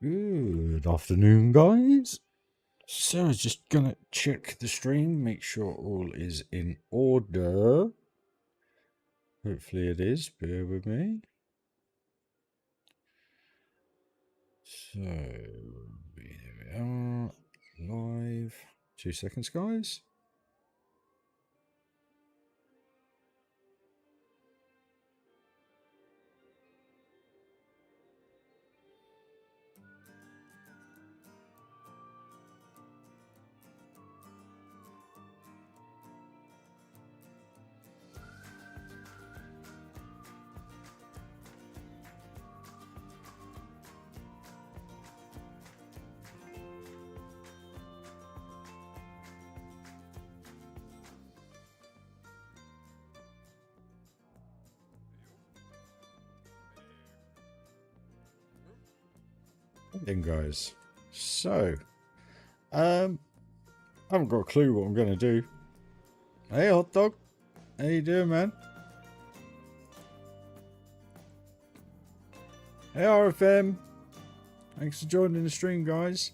Good afternoon, guys. So I was just gonna check the stream, make sure all is in order. Hopefully it is. Bear with me. So here we are, live. 2 seconds, guys. Then, guys. So, I haven't got a clue what I'm gonna do. Hey, hot dog. How you doing, man? Hey, RFM. Thanks for joining the stream, guys.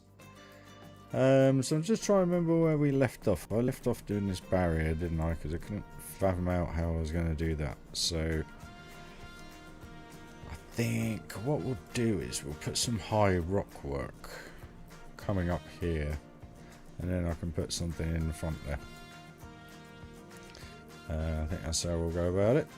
So I'm just trying to remember where we left off. I left off doing this barrier, didn't I? Because I couldn't fathom out how I was going to do that. So I think what we'll do is we'll put some high rock work coming up here, and then I can put something in the front there. I think that's how we'll go about it.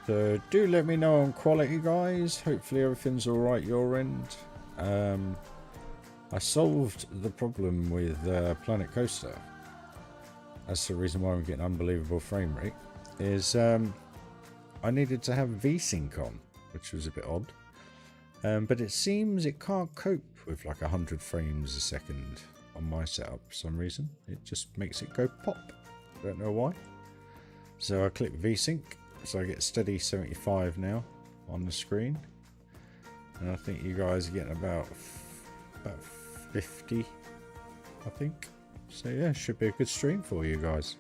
So do let me know on quality, guys. Hopefully everything's alright your end. I solved the problem with Planet Coaster. That's the reason why I'm getting unbelievable frame rate. Is I needed to have VSync on, which was a bit odd. But it seems it can't cope with like 100 frames a second on my setup for some reason. It just makes it go pop. Don't know why. So I click VSync. So I get steady 75 now on the screen, and I think you guys are getting about 50, I think. So yeah, should be a good stream for you guys.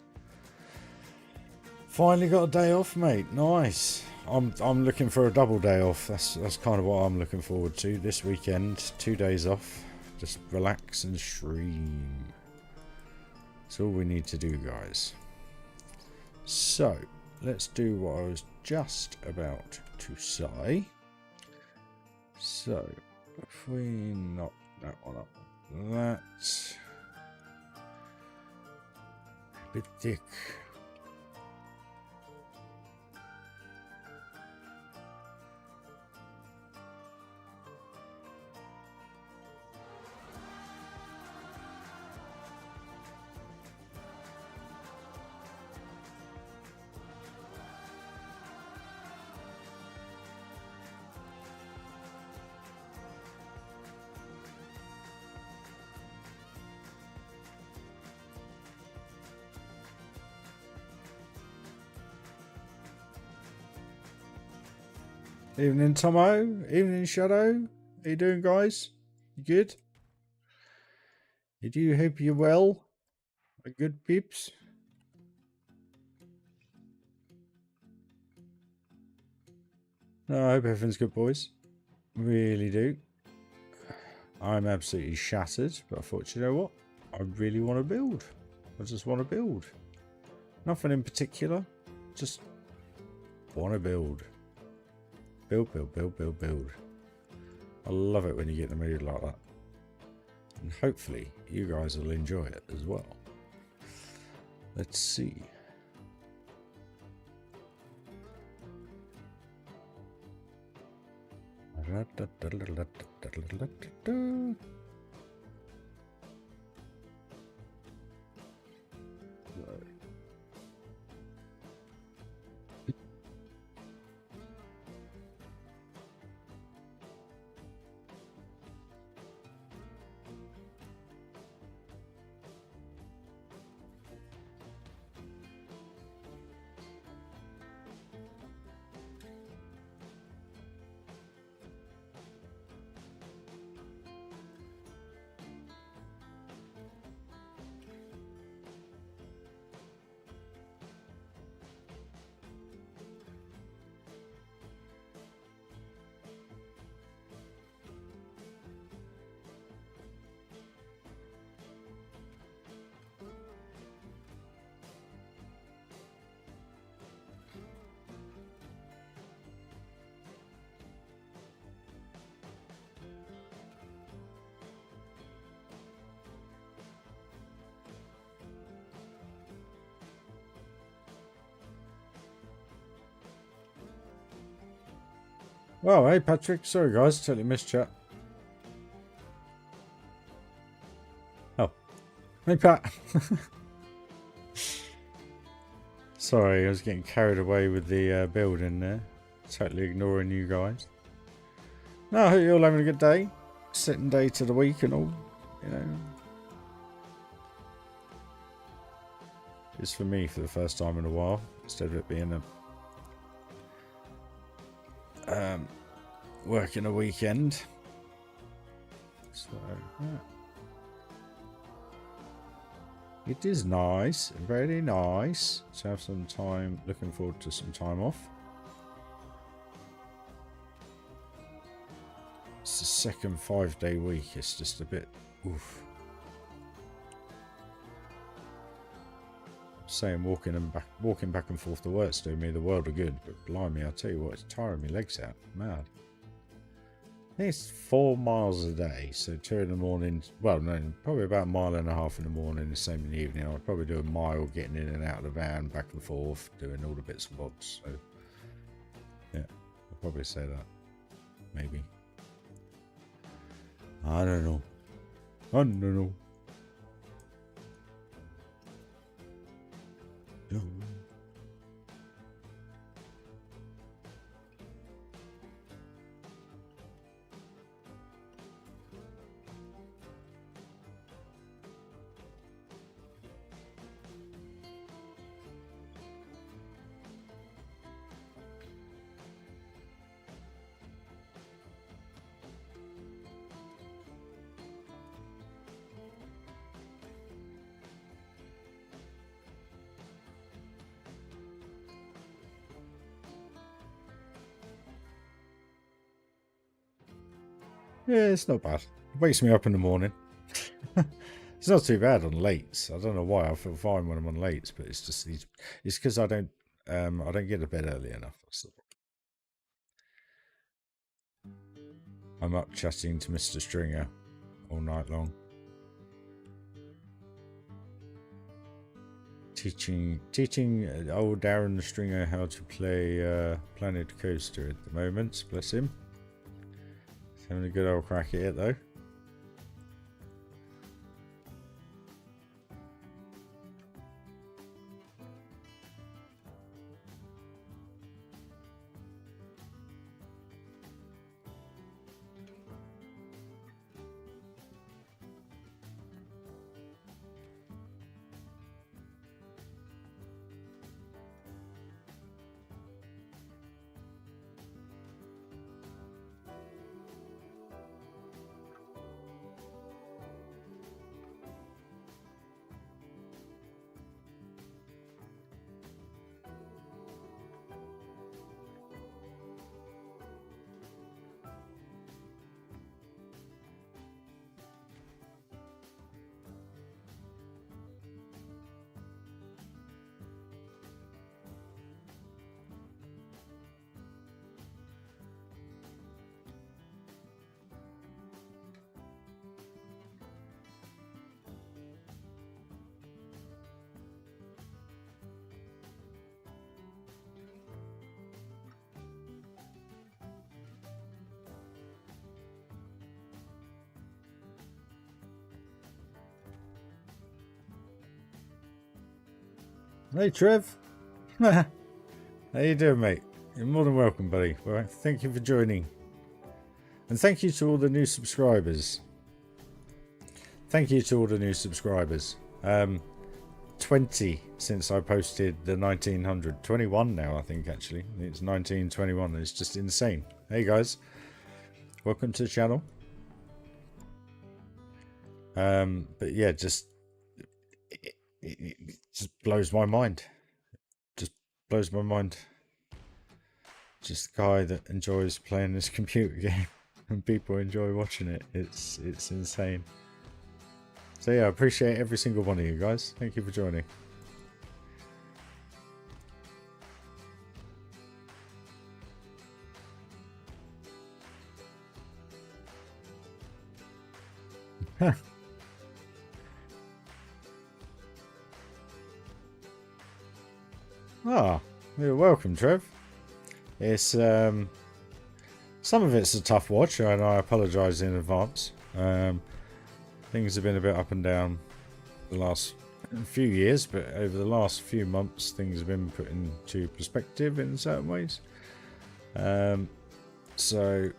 Finally got a day off, mate. Nice. I'm looking for a double day off. That's kind of what I'm looking forward to this weekend. 2 days off, just relax and stream. That's all we need to do, guys. So let's do what I was just about to say. So, if we knock that one up, that's a bit thick. Evening, Tomo. Evening, Shadow. How you doing, guys? You good? You do hope you're well? A good peeps? No, I hope everything's good, boys. Really do. I'm absolutely shattered, but I thought, you know what? I really want to build. I just want to build. Nothing in particular. Just want to build. Build, build, build, build, build. I love it when you get in the mood like that. And hopefully you guys will enjoy it as well. Let's see. Well, hey Patrick. Sorry guys, totally missed chat. Oh, hey Pat. Sorry, I was getting carried away with the building there. Totally ignoring you guys. No, I hope you're all having a good day. Second day to the week and all, you know. It's for me for the first time in a while, instead of it being a working a weekend. So, yeah. It is nice, very nice to have some time, looking forward to some time off. It's the second 5-day week, it's just a bit, oof. Saying walking back and forth to work's doing me the world of good, but blimey, I'll tell you what, it's tiring my legs out. Mad. I think it's 4 miles a day, so 2 in the morning. Well, no, probably about 1.5 miles in the morning, the same in the evening. I'll probably do a mile getting in and out of the van, back and forth, doing all the bits and bobs. So, yeah, I'll probably say that. Maybe. I don't know. I don't know. Yeah, it's not bad. It wakes me up in the morning. It's not too bad on lates. I don't know why I feel fine when I'm on lates, but it's just these. It's because I don't get to bed early enough. I'm up chatting to Mr. Stringer all night long, teaching old Darren Stringer how to play Planet Coaster at the moment. Bless him. He's having a good old crack at it though. Hey Trev. How you doing, mate? You're more than welcome, buddy. Well, thank you for joining. And thank you to all the new subscribers. Thank you to all the new subscribers. 20 since I posted the 1900. 21 now, I think, actually. It's 1921. It's just insane. Hey guys. Welcome to the channel. But yeah, just it just blows my mind. Just blows my mind. Just a guy that enjoys playing this computer game and people enjoy watching it. It's insane. So yeah, I appreciate every single one of you guys. Thank you for joining. Ah, you're welcome, Trev. It's Some of it's a tough watch, and I apologise in advance. Things have been a bit up and down the last few years, but over the last few months, things have been put into perspective in certain ways. So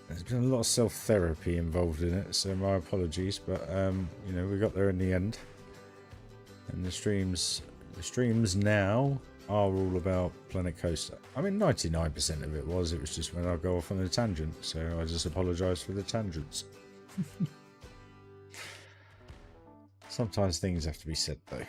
there's been a lot of self-therapy involved in it, so my apologies, but you know, we got there in the end. And the streams now are all about Planet Coaster. I mean, 99% of it was just when I go off on a tangent, so I just apologise for the tangents. Sometimes things have to be said, though.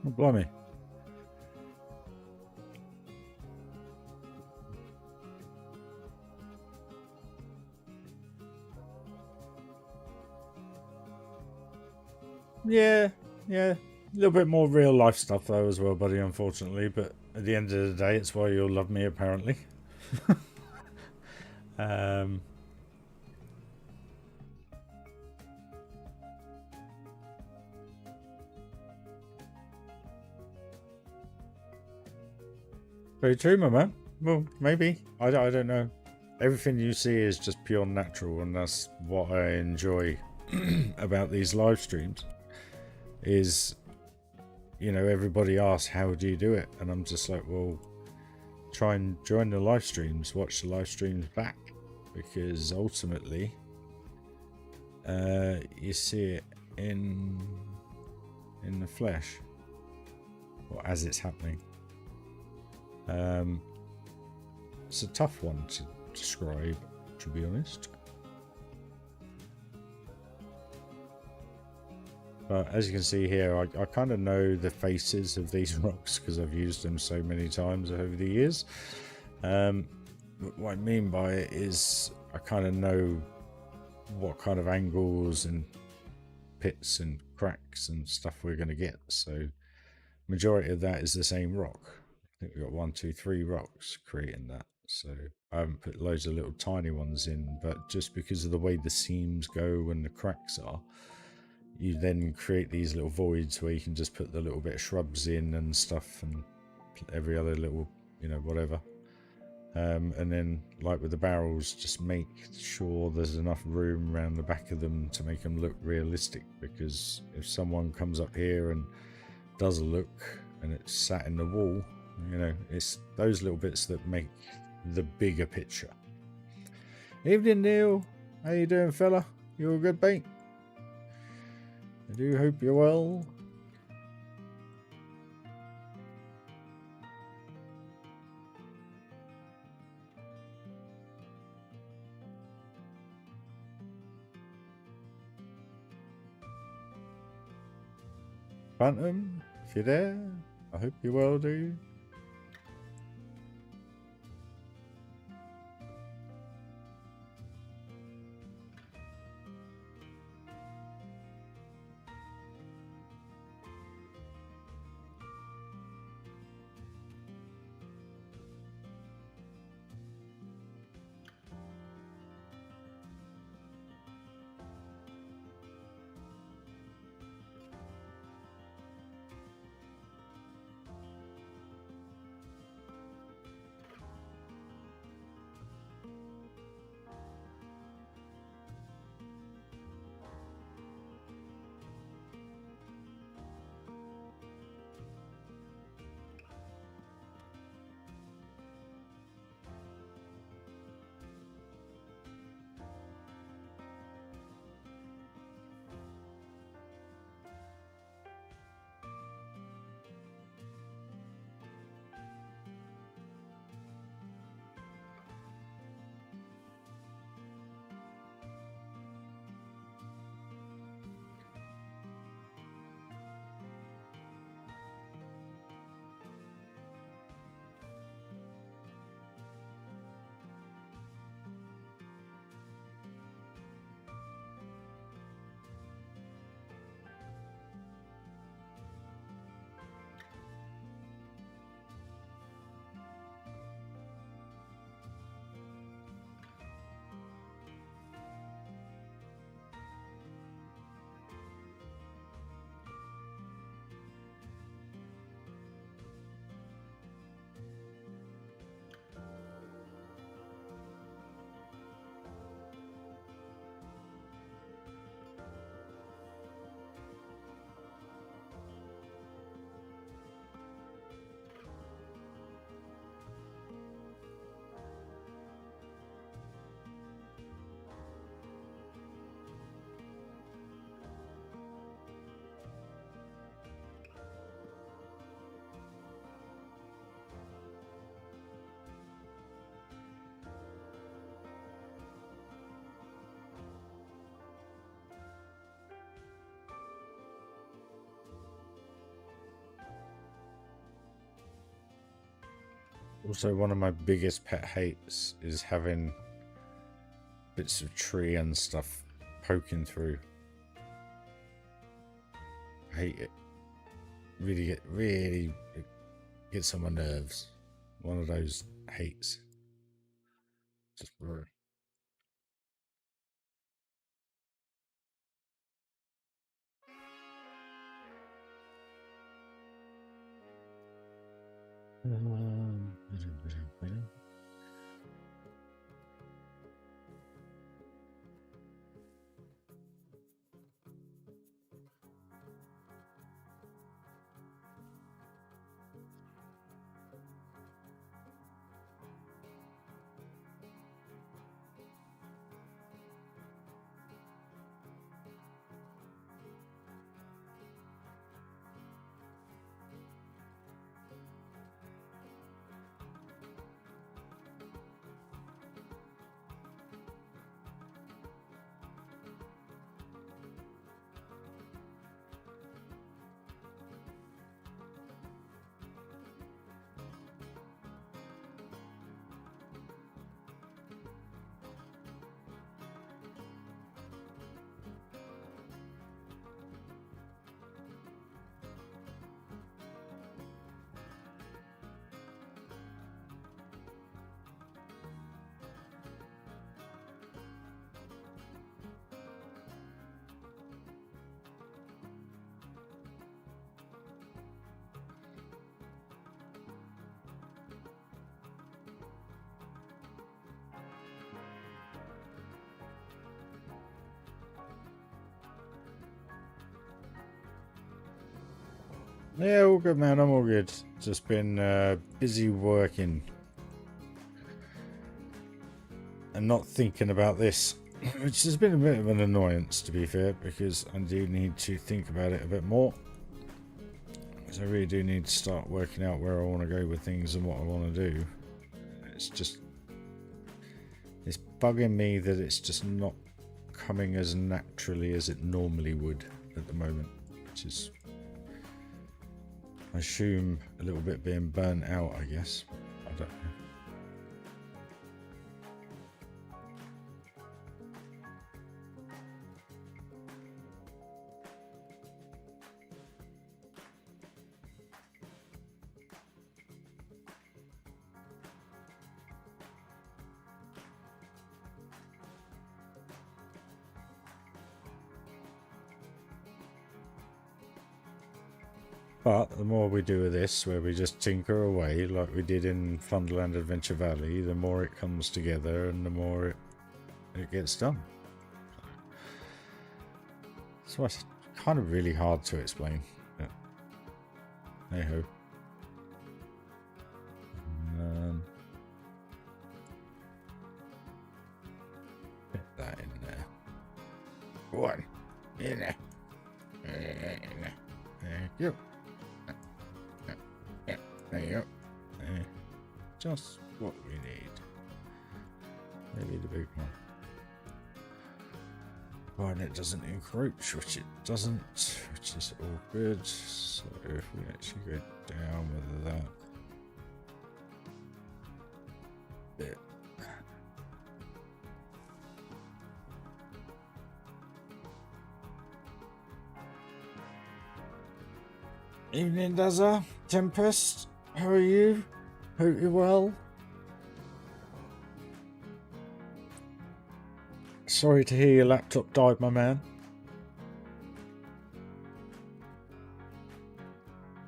Oh, blimey. Yeah. A little bit more real life stuff though as well, buddy, unfortunately. But at the end of the day, it's why you'll love me, apparently. Very true, my man. Well, maybe. I don't know. Everything you see is just pure natural, and that's what I enjoy about these live streams. Is, you know, everybody asks, how do you do it? And I'm just like, well, try and join the live streams, watch the live streams back, because ultimately you see it in the flesh, or as it's happening. It's a tough one to describe, to be honest. But as you can see here, I kind of know the faces of these rocks because I've used them so many times over the years. What I mean by it is I kind of know what kind of angles and pits and cracks and stuff we're going to get. So majority of that is the same rock. I think we've got 1, 2, 3 rocks creating that. So I haven't put loads of little tiny ones in, but just because of the way the seams go and the cracks are, you then create these little voids where you can just put the little bit of shrubs in and stuff, and every other little, you know, whatever. And then, like with the barrels, just make sure there's enough room around the back of them to make them look realistic, because if someone comes up here and does a look and it's sat in the wall, you know, it's those little bits that make the bigger picture. Evening, Neil. How you doing, fella? You all good, mate? I do hope you're well. Phantom, if you're there, I hope you're well, dude. Also, one of my biggest pet hates is having bits of tree and stuff poking through. I hate it. Really it gets on my nerves. One of those hates. Just brr. Yeah, all good, man. I'm all good. Just been busy working and not thinking about this, which has been a bit of an annoyance, to be fair, because I do need to think about it a bit more. Because I really do need to start working out where I want to go with things and what I want to do. It's bugging me that it's just not coming as naturally as it normally would at the moment, which is, I assume, a little bit being burnt out, I guess. I don't know. But the more we do with this, where we just tinker away like we did in Funderland Adventure Valley, the more it comes together and the more it gets done. So it's kind of really hard to explain. Yeah. Hey ho. Get that in there. One. In there. There you go. There you go. Just what we need. Maybe the big one. Oh, and it doesn't encroach, which it doesn't, which is all good. So if we actually go down with that bit. Evening, Dazza. Tempest, how are you? Hope you're well. Sorry to hear your laptop died, my man.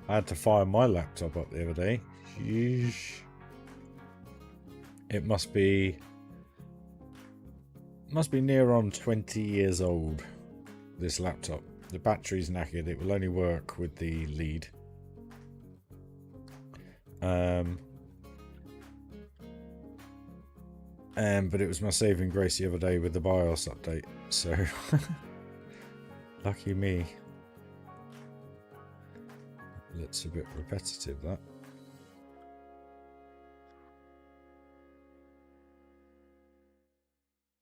I had to fire my laptop up the other day. Sheesh. It must be near on 20 years old, this laptop. The battery's knackered. It will only work with the lead. But it was my saving grace the other day with the BIOS update, so lucky me. Looks a bit repetitive, that.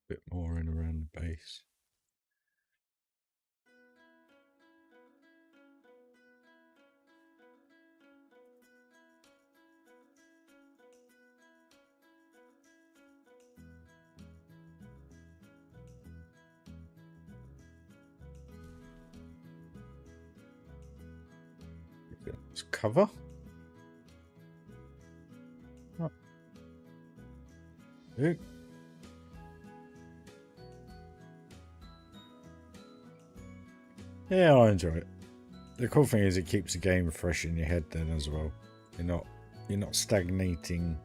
Bit more in around the base. Let's cover. Oh. Hey. Yeah, I enjoy it. The cool thing is it keeps the game fresh in your head then as well. You're not stagnating.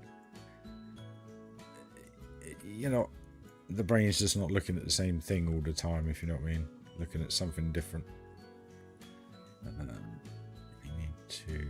The brain's just not looking at the same thing all the time, if you know what I mean. Looking at something different. We need to...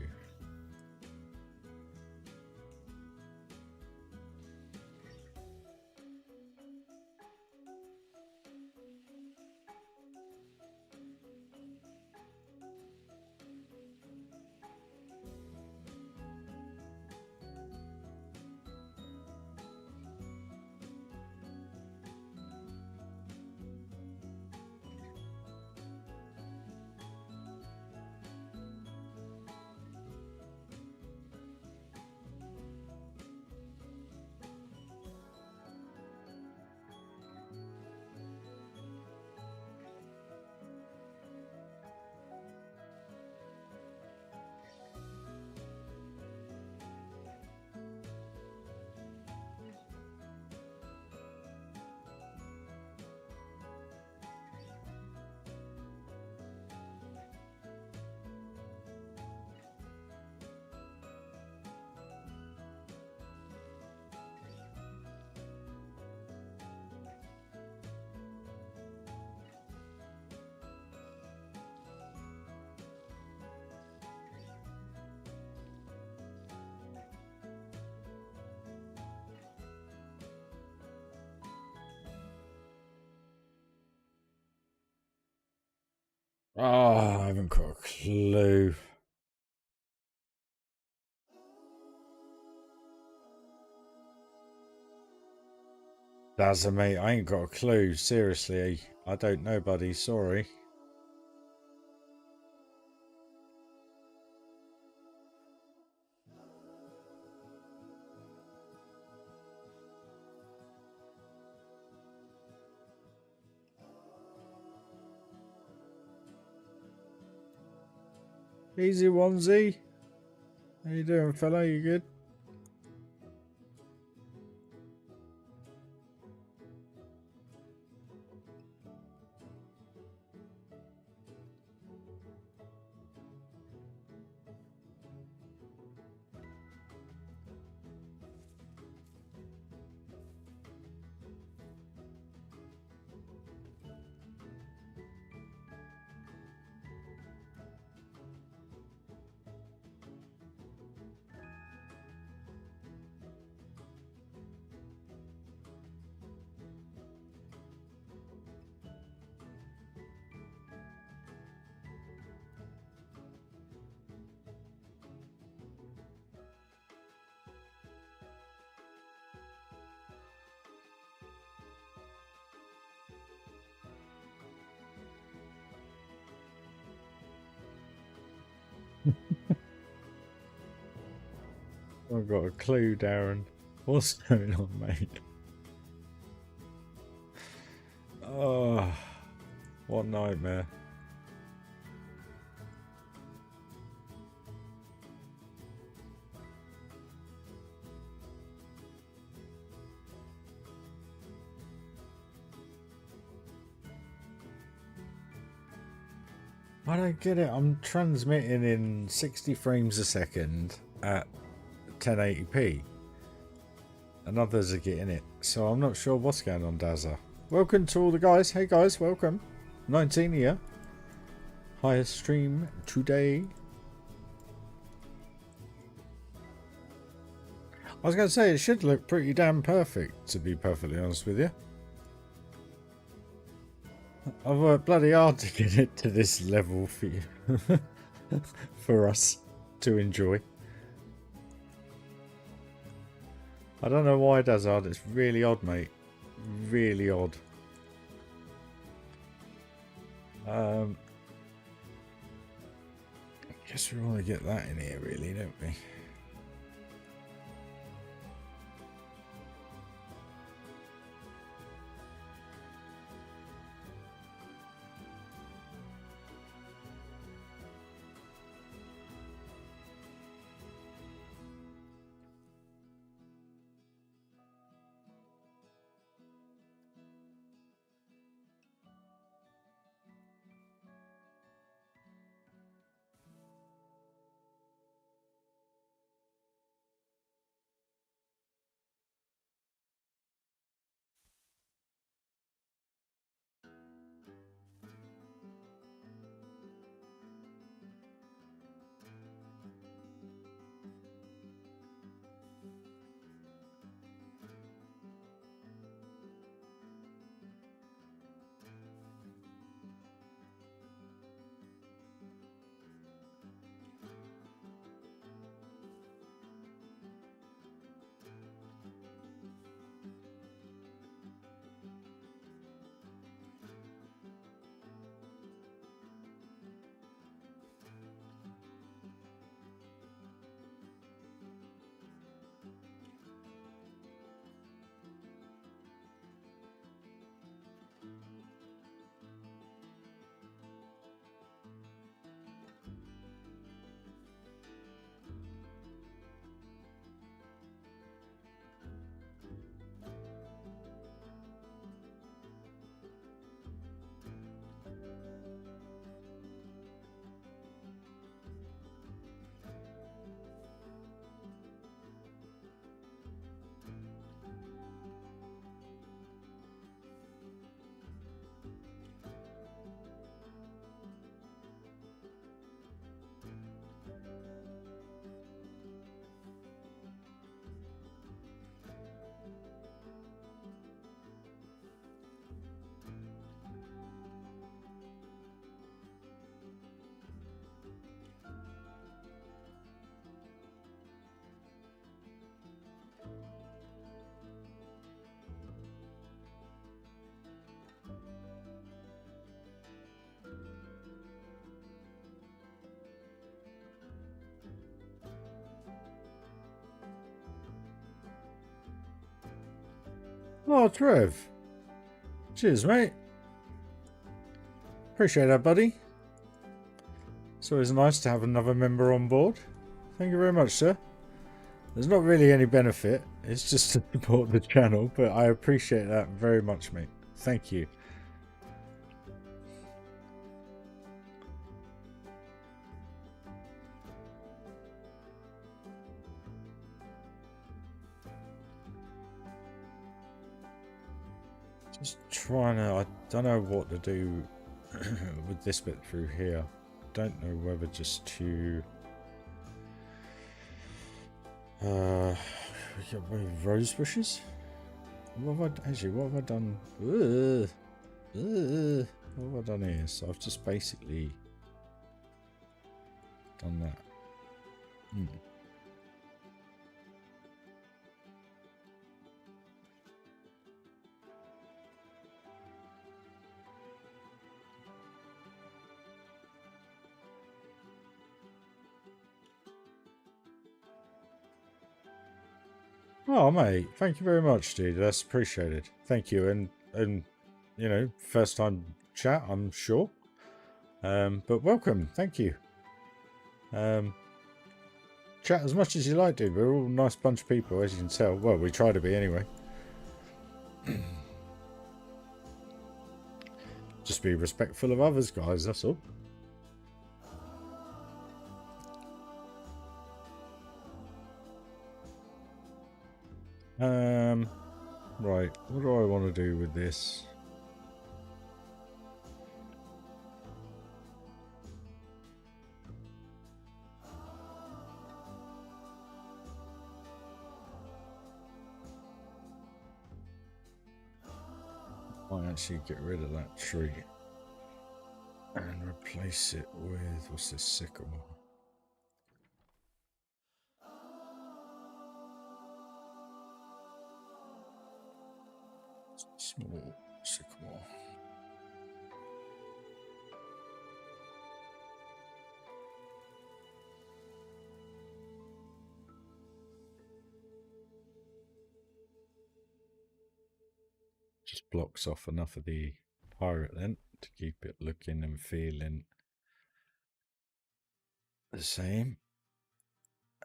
Oh, I haven't got a clue. That's a mate. I ain't got a clue. Seriously, I don't know, buddy. Sorry. Easy onesie. How you doing, fella? You good? I've got a clue, Darren. What's going on, mate? Oh, what nightmare. I don't get it. I'm transmitting in 60 frames a second at 1080p. And others are getting it. So I'm not sure what's going on, Dazza. Welcome to all the guys. Hey guys, welcome. 19 here. Highest stream today. I was going to say, it should look pretty damn perfect, to be perfectly honest with you. I've worked bloody hard to get it to this level for you. For us to enjoy. I don't know why it does odd. It's really odd, mate. Really odd. I guess we want to get that in here, really, don't we? Oh, Trev. Cheers, mate. Appreciate that, buddy. It's always nice to have another member on board. Thank you very much, sir. There's not really any benefit. It's just to support the channel, but I appreciate that very much, mate. Thank you. Just trying to... I don't know what to do with this bit through here. Don't know whether just to... rose bushes? What have I done? What have I done here? So I've just basically done that. Oh, mate, thank you very much, dude. That's appreciated. Thank you. And you know, first time chat, I'm sure. But welcome. Thank you. Chat as much as you like, dude. We're all a nice bunch of people, as you can tell. Well, we try to be anyway. Just be respectful of others, guys. That's all. Right, what do I want to do with this? I might actually get rid of that tree and replace it with, what's this, sycamore? Small sycamore. Just blocks off enough of the pirate then to keep it looking and feeling the same.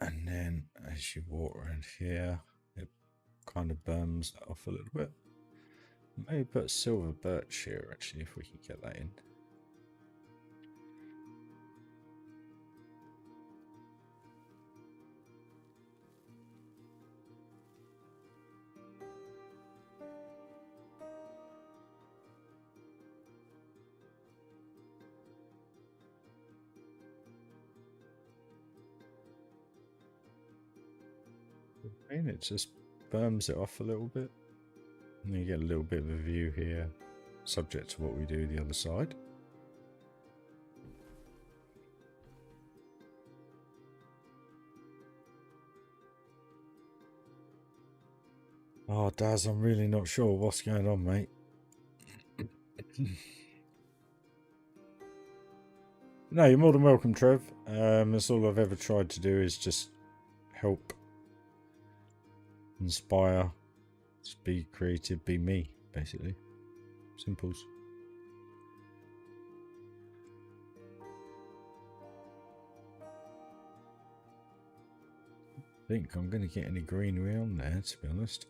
And then as you walk around here, it kind of burns that off a little bit. Maybe put silver birch here actually, if we can get that in. And it just burns it off a little bit. And you get a little bit of a view here, subject to what we do the other side. Oh, Daz, I'm really not sure what's going on, mate. No, you're more than welcome, Trev. That's all I've ever tried to do is just help, inspire, just be creative, be me, basically. Simples. I think I'm going to get any greenery on there, to be honest.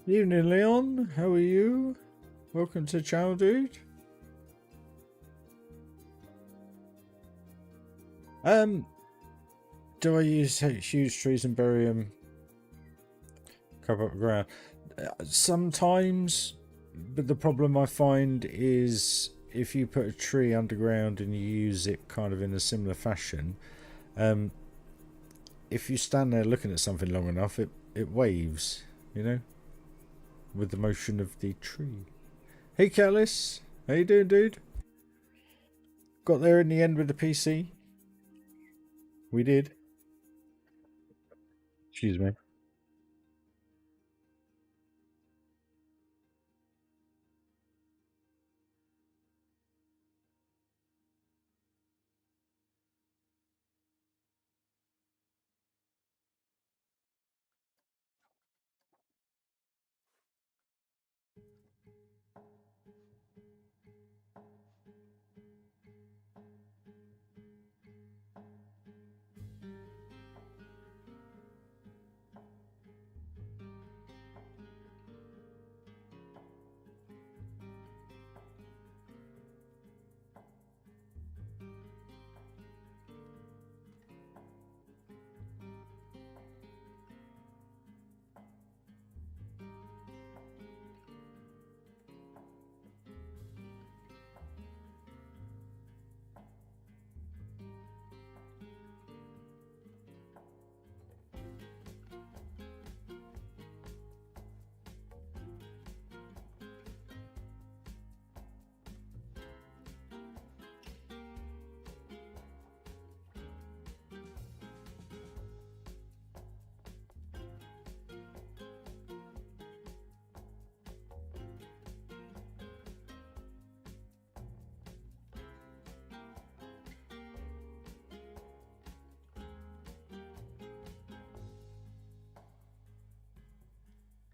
Evening, Leon. How are you? Welcome to the channel, dude. Do I use huge trees and bury them? Cover up the ground? Sometimes, but the problem I find is if you put a tree underground and you use it kind of in a similar fashion, if you stand there looking at something long enough, it waves, you know, with the motion of the tree. Hey, Callis, how you doing, dude? Got there in the end with the PC. We did. Excuse me.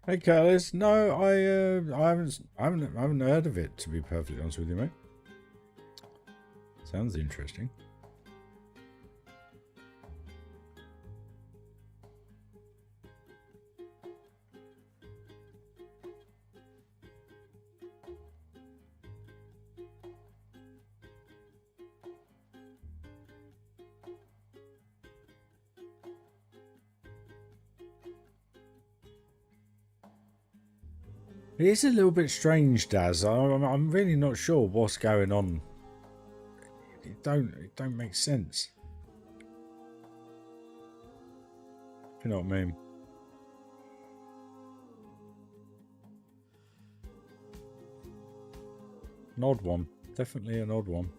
Hey, Carlos. No, I haven't heard of it, to be perfectly honest with you, mate. Sounds interesting. It is a little bit strange, Daz. I'm really not sure what's going on. It don't make sense. If you know what I mean. An odd one. Definitely an odd one.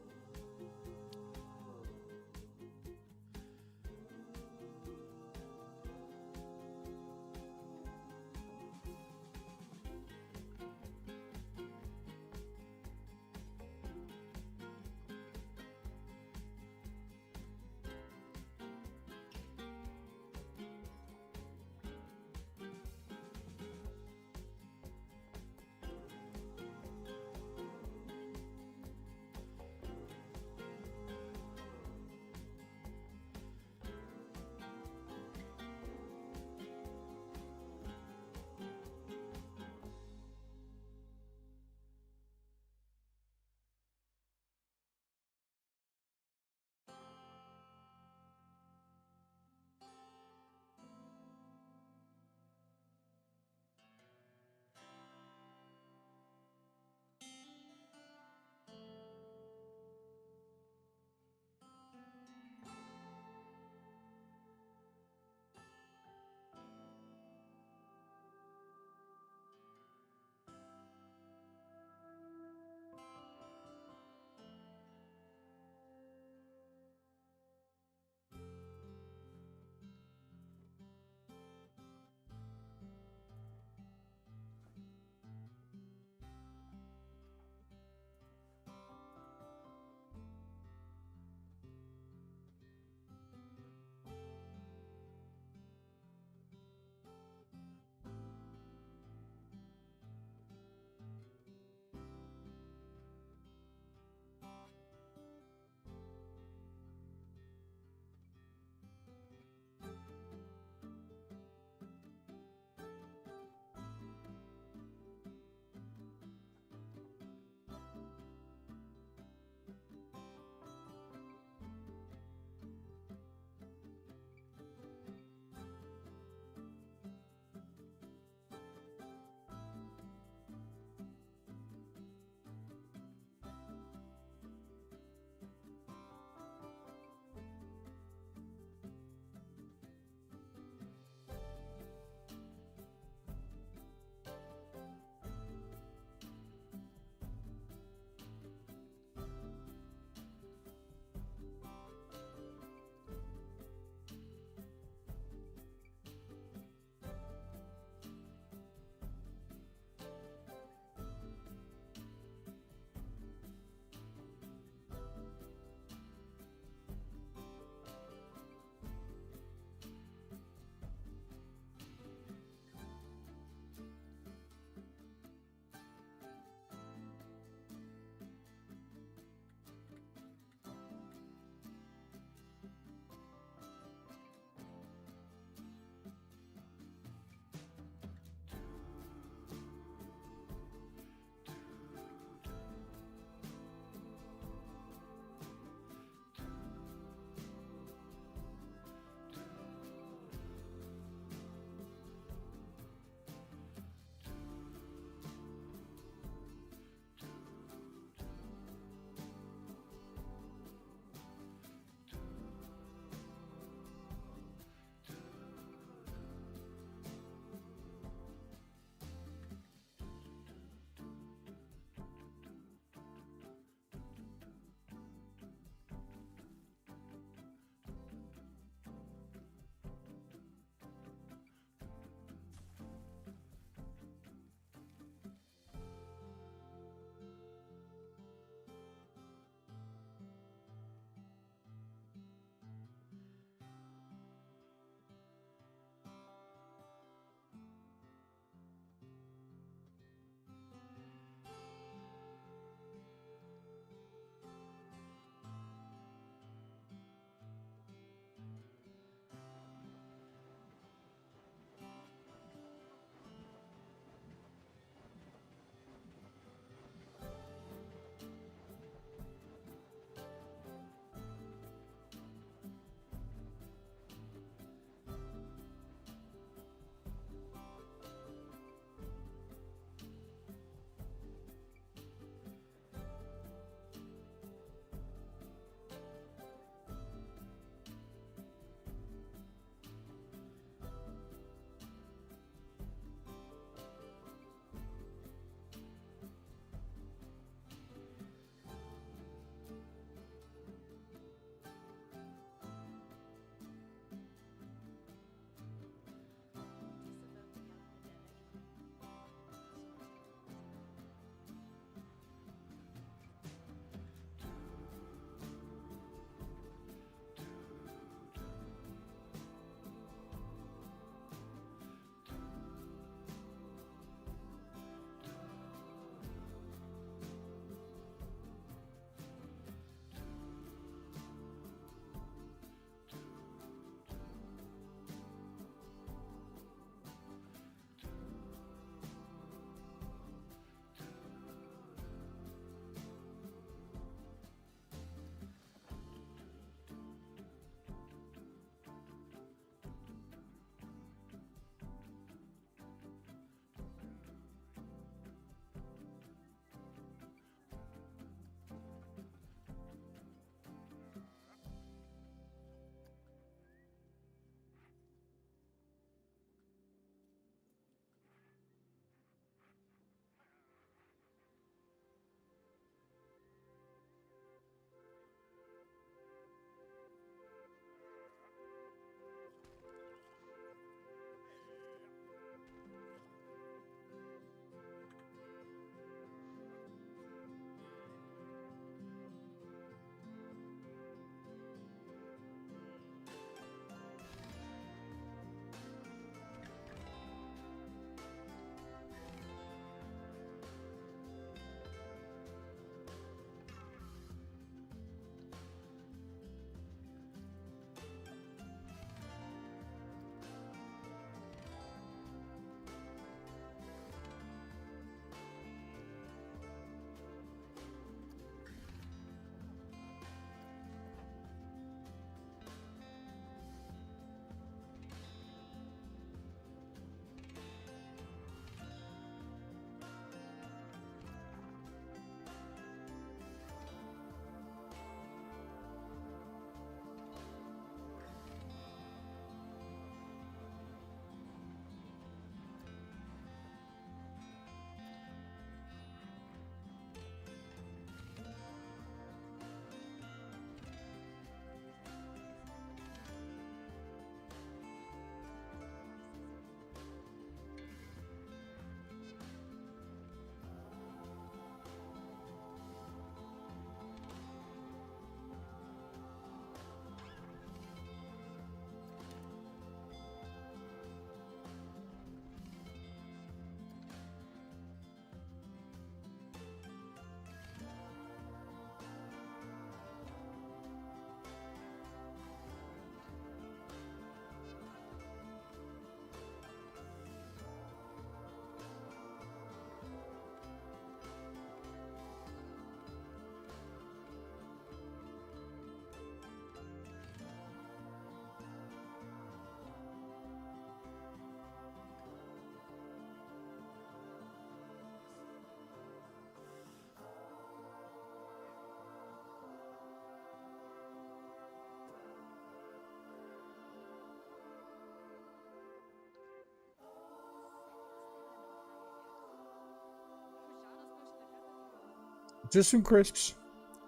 Just some crisps.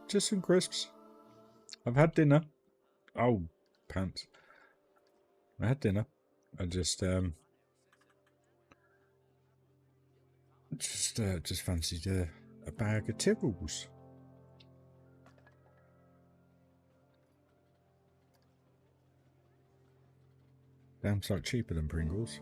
Just some crisps. I've had dinner. Oh, pants. I had dinner. I just fancied a bag of Tibbles. Damn sight cheaper than Pringles.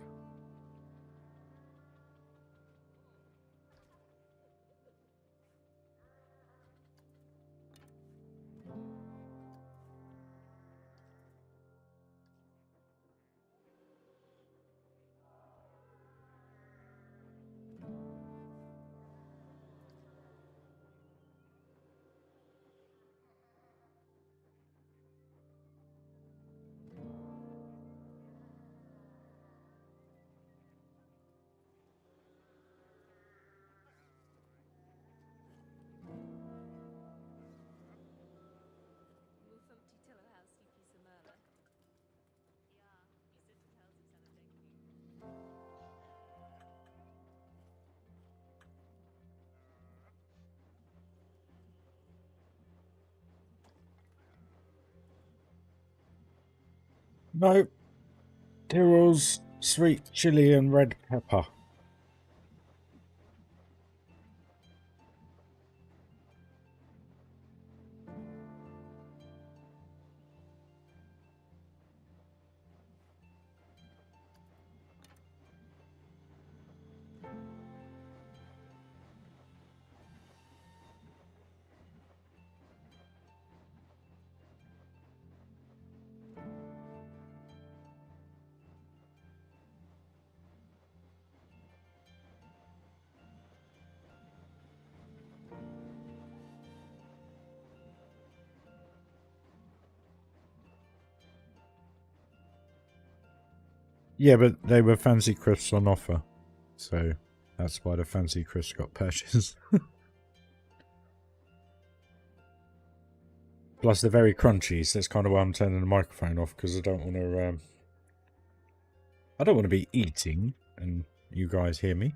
No, Tyrrell's sweet chili and red pepper. Yeah, but they were fancy crisps on offer. So that's why the fancy crisps got purchased. Plus they're very crunchy, so that's kind of why I'm turning the microphone off, because I don't want to be eating and you guys hear me.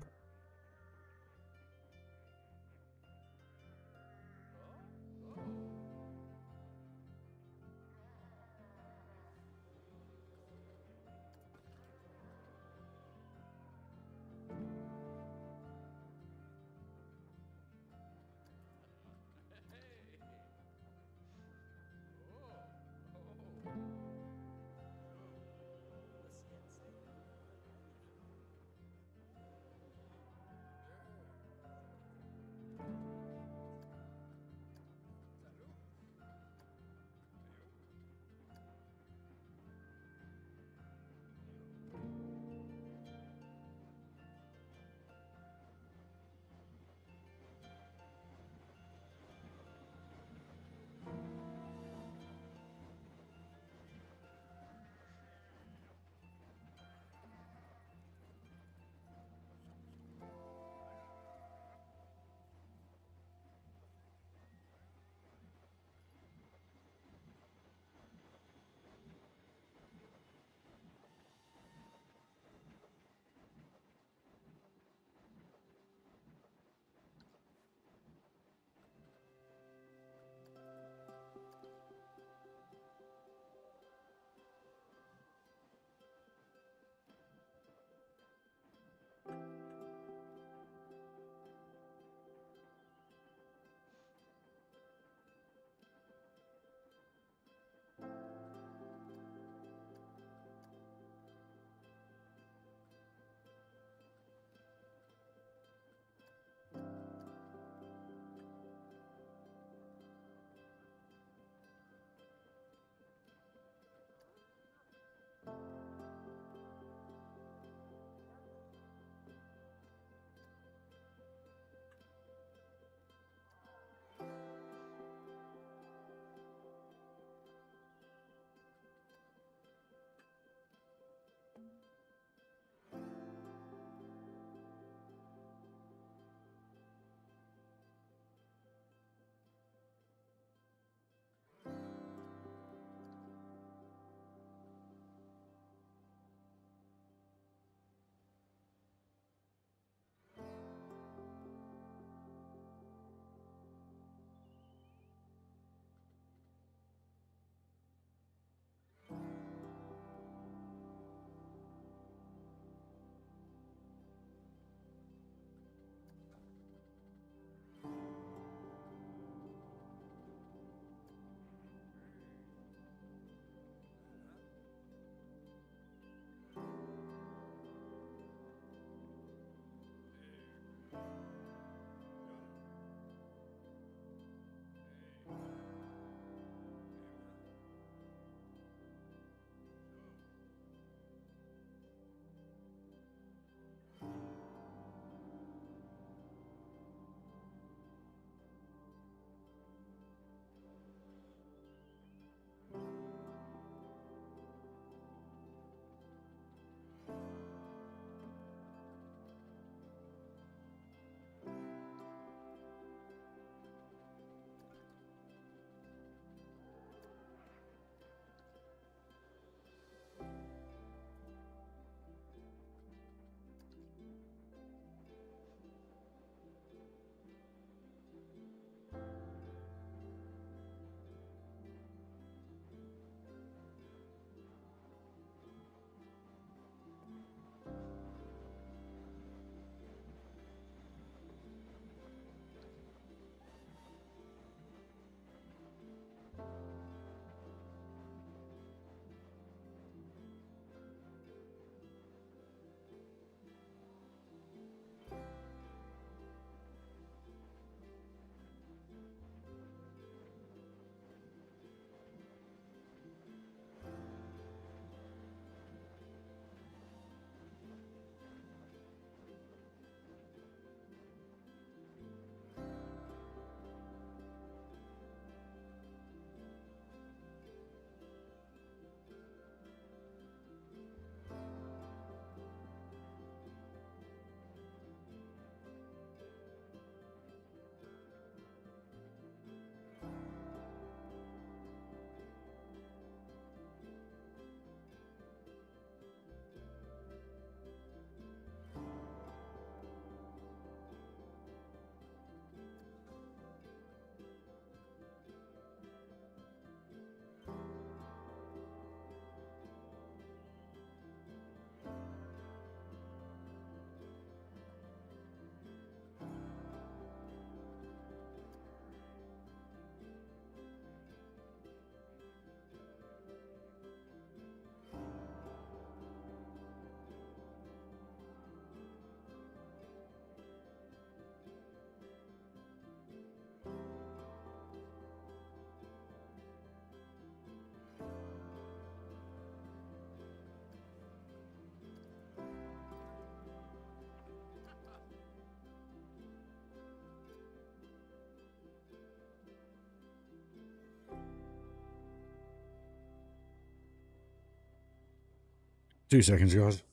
2 seconds, guys.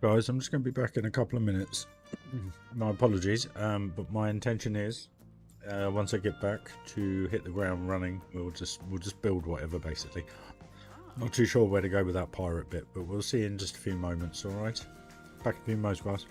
Guys, I'm just going to be back in a couple of minutes. My apologies, but my intention is, once I get back, to hit the ground running. We'll just build whatever, basically. Not too sure where to go with that pirate bit, but we'll see in just a few moments. All right, back in a few moments, guys.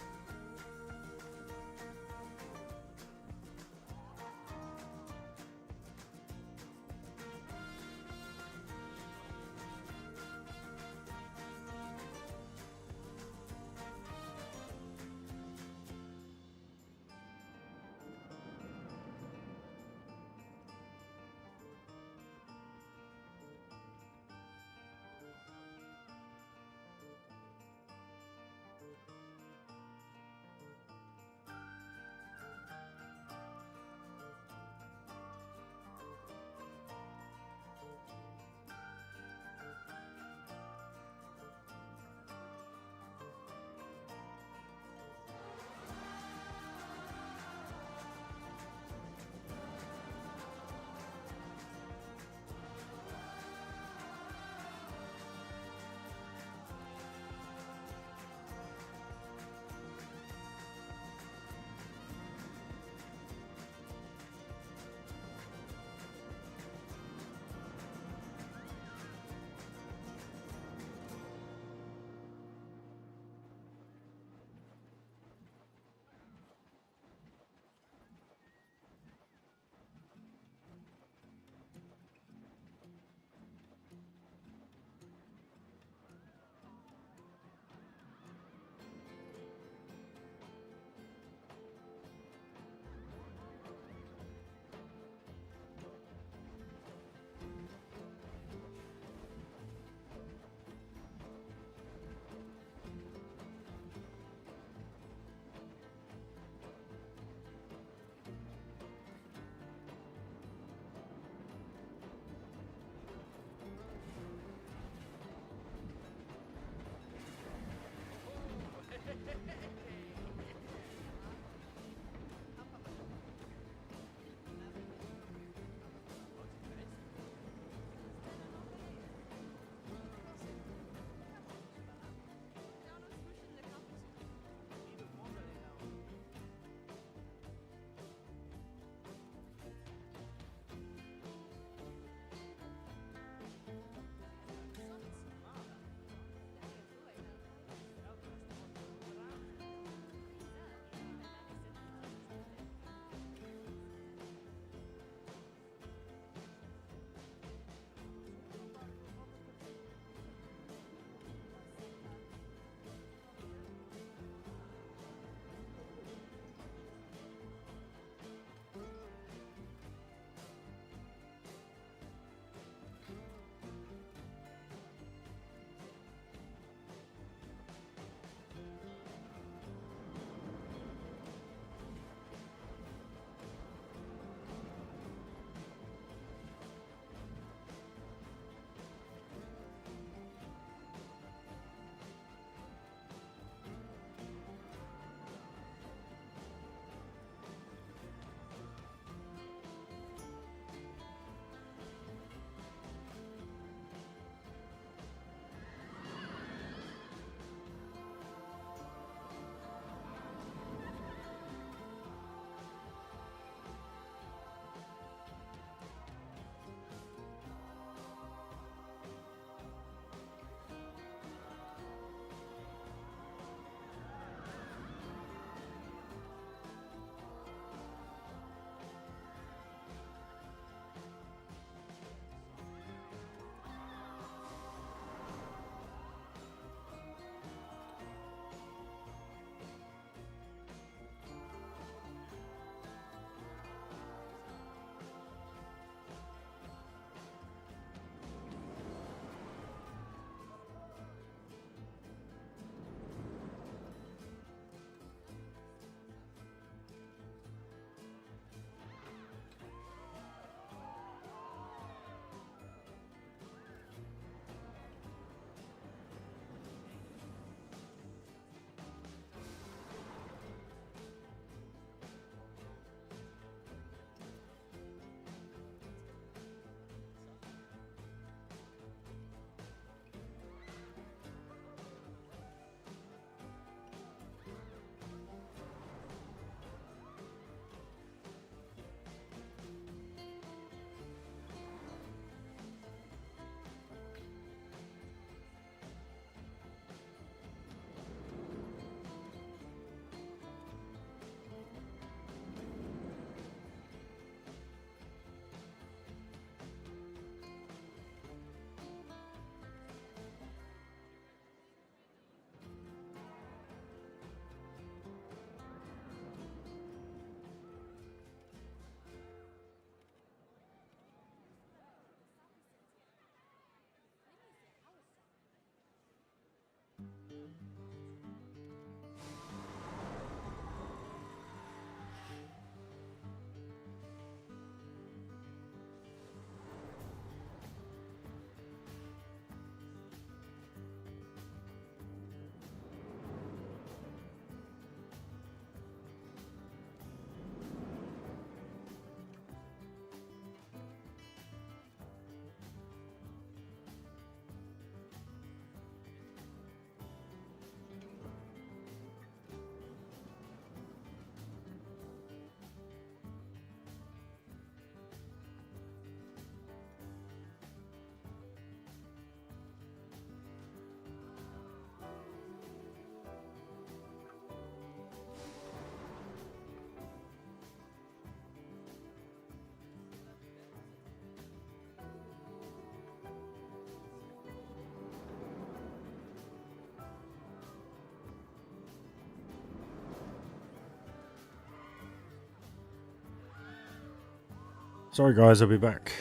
Sorry guys, I'll be back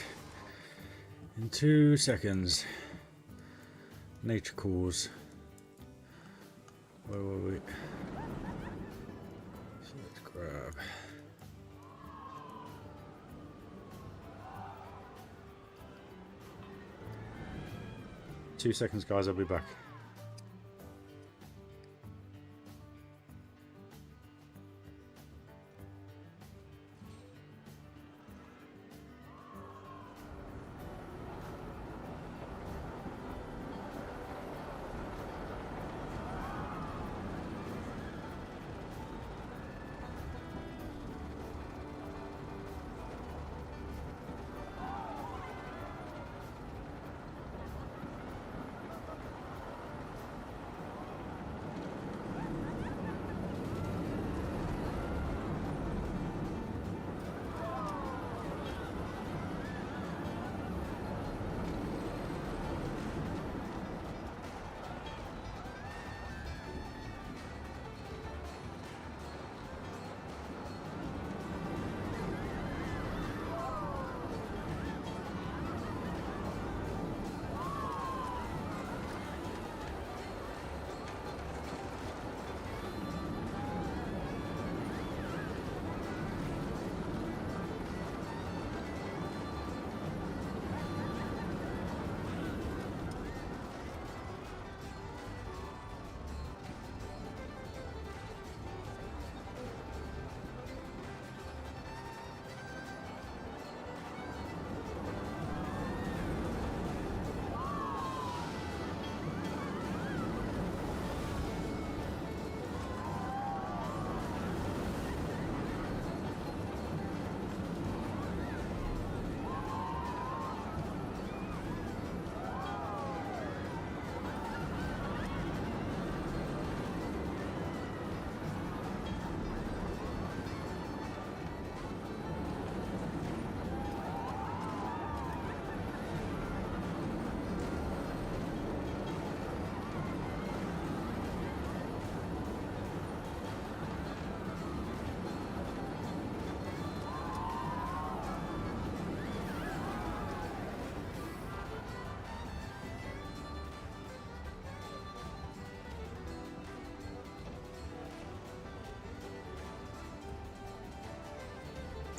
in 2 seconds. Nature calls. Where were we? So let's grab. Two seconds guys, I'll be back.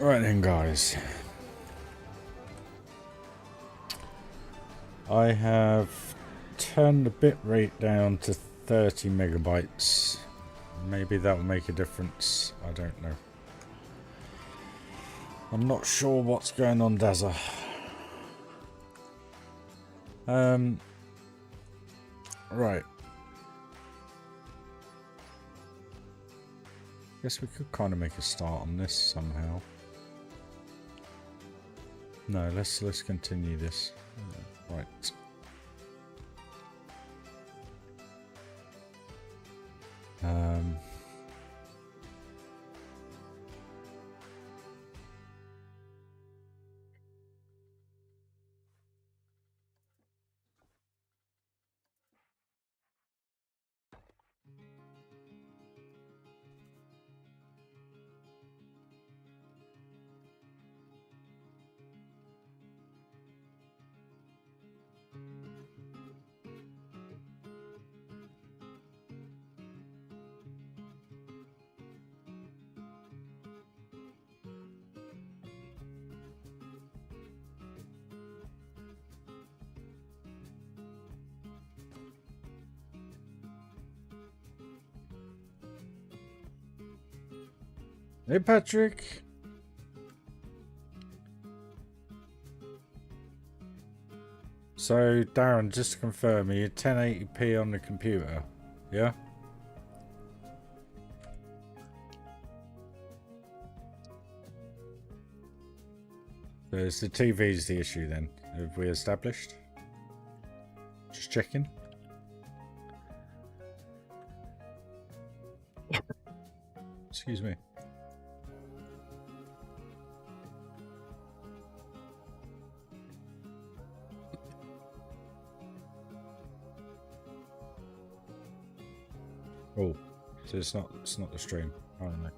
Right then guys, I have turned the bit rate down to 30 megabytes. Maybe that will make a difference, I don't know. I'm not sure what's going on, Dazza. Right. Guess we could kind of make a start on this somehow. No, let's continue this. Right. Hey Patrick. So Darren, just to confirm, are you 1080p on the computer? Yeah? So it's the TV's the issue then, have we established? Just checking. Excuse me. Oh, so it's not the stream. I don't know.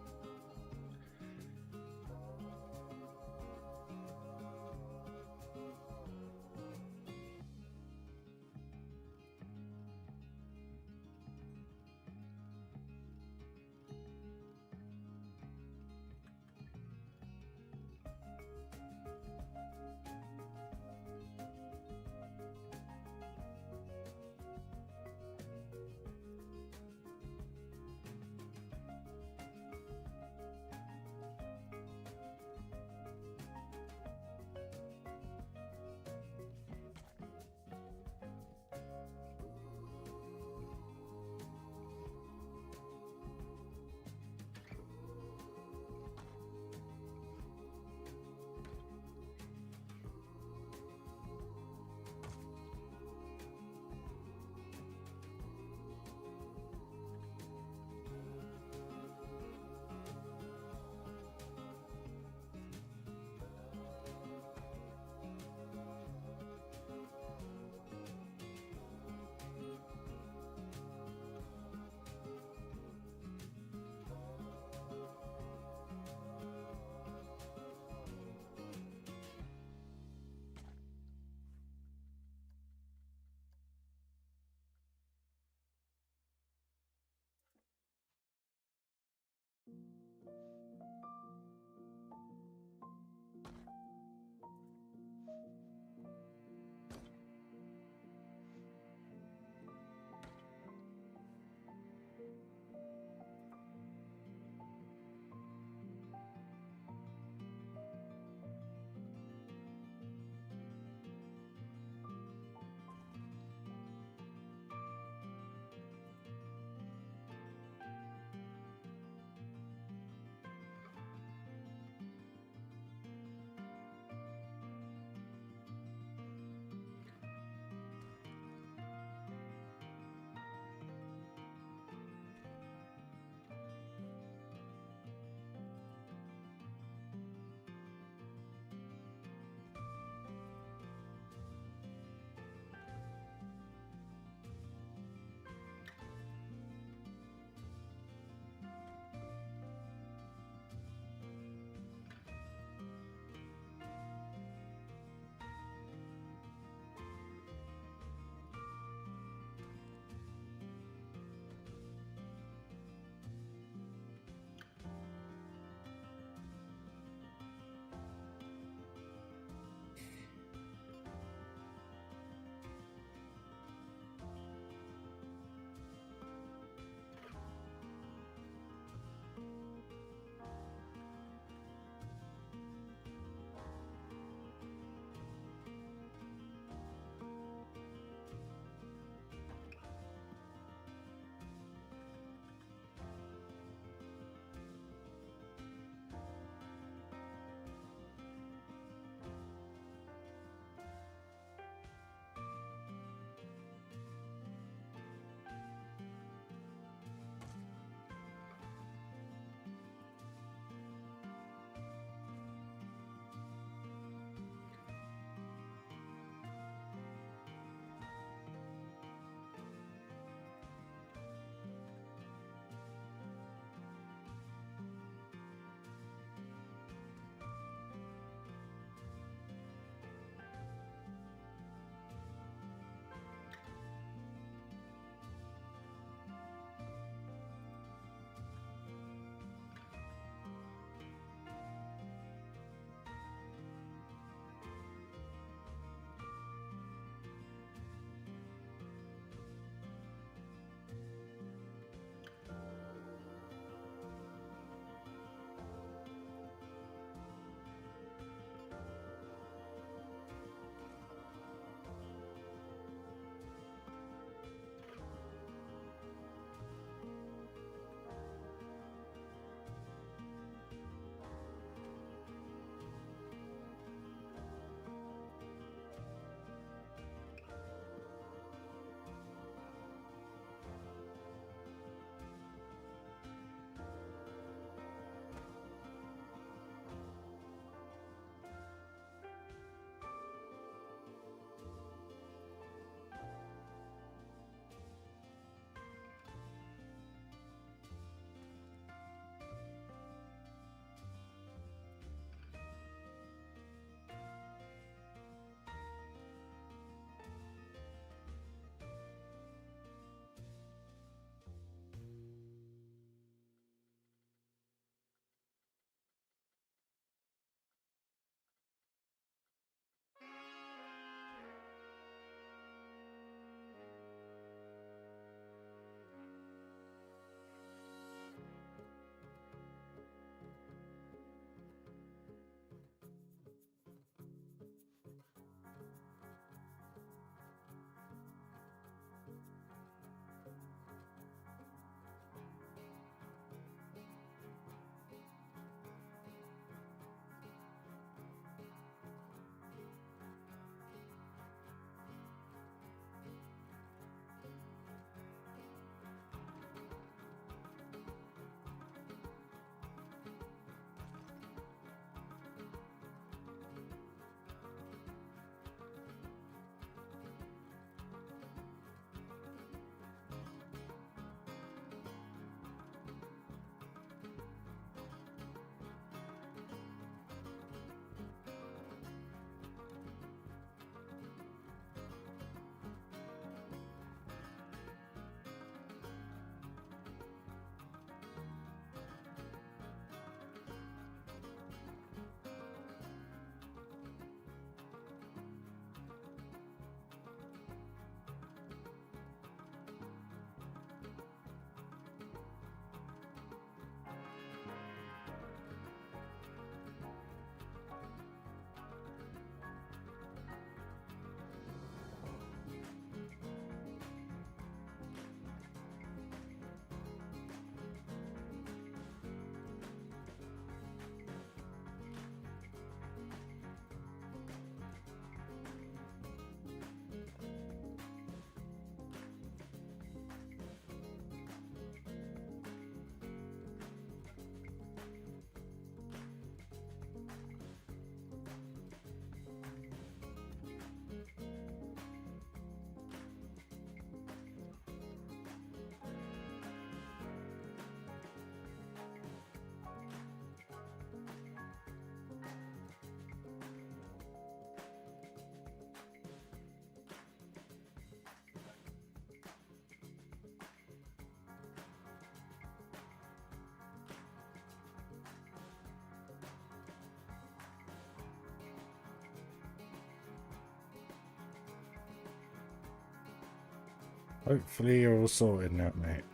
Hopefully you're all sorted now, mate.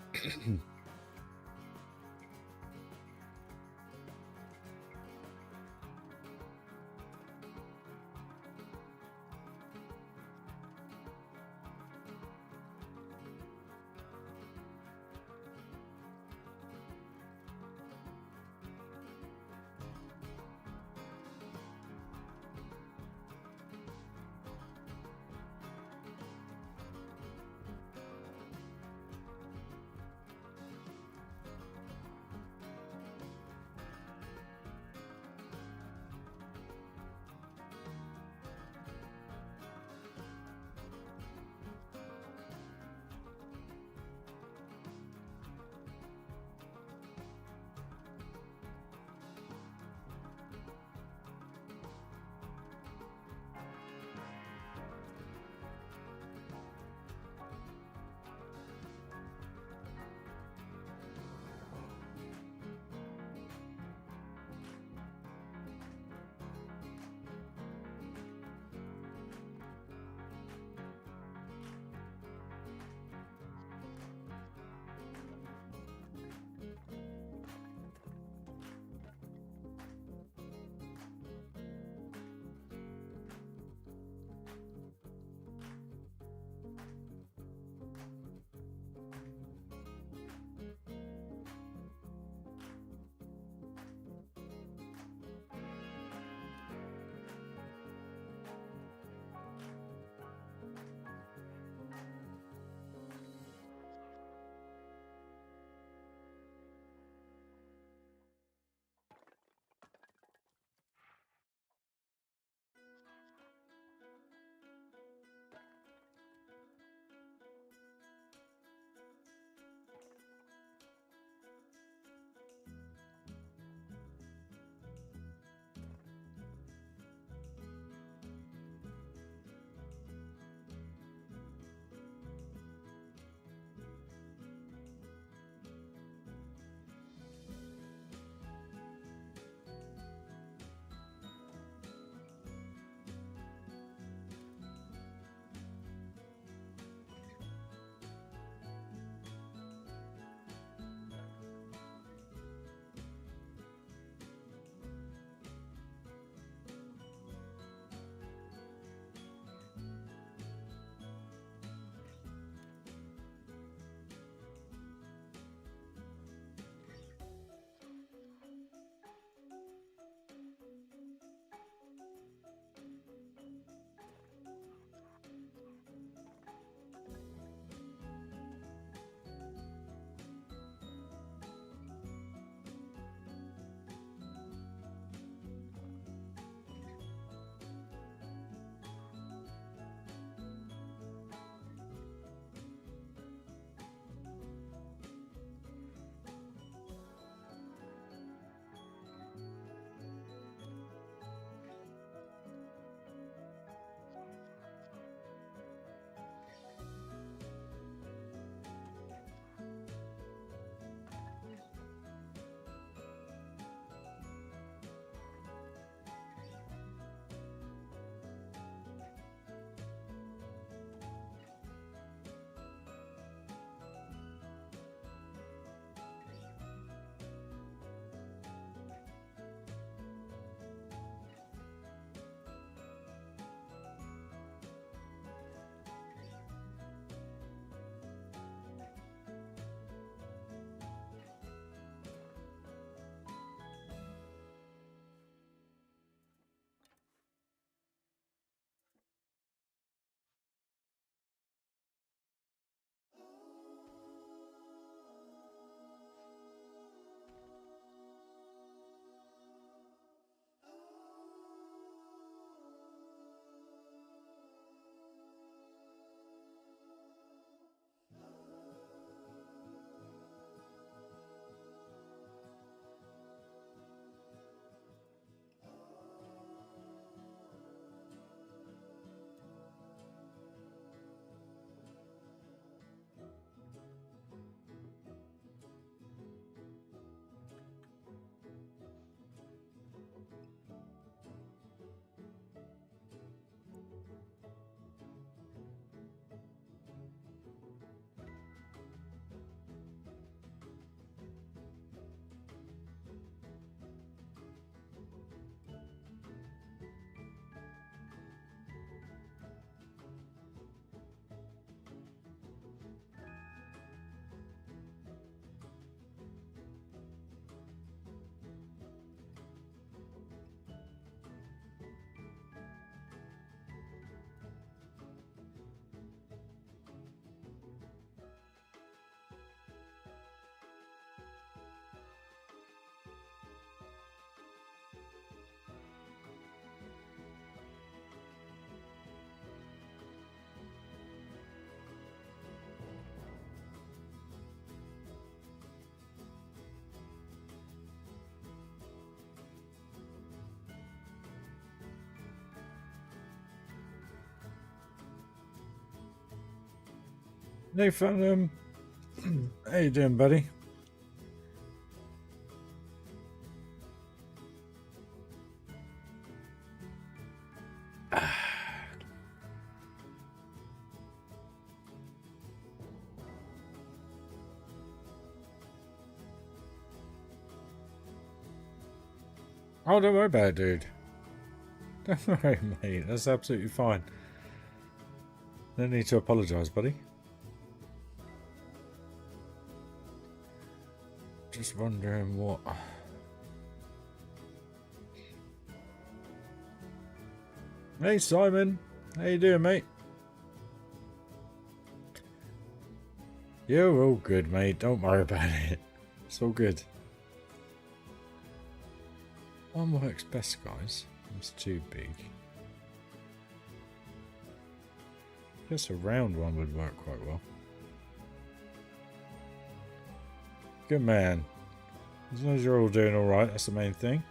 Nathan, how you doing, buddy? Oh, don't worry about it, dude. Don't worry, mate. That's absolutely fine. No need to apologise, buddy. Just wondering what... Hey, Simon. How you doing, mate? You're all good, mate. Don't worry about it. It's all good. One works best, guys. It's too big. I guess a round one would work quite well. Good man. As long as you're all doing alright, that's the main thing.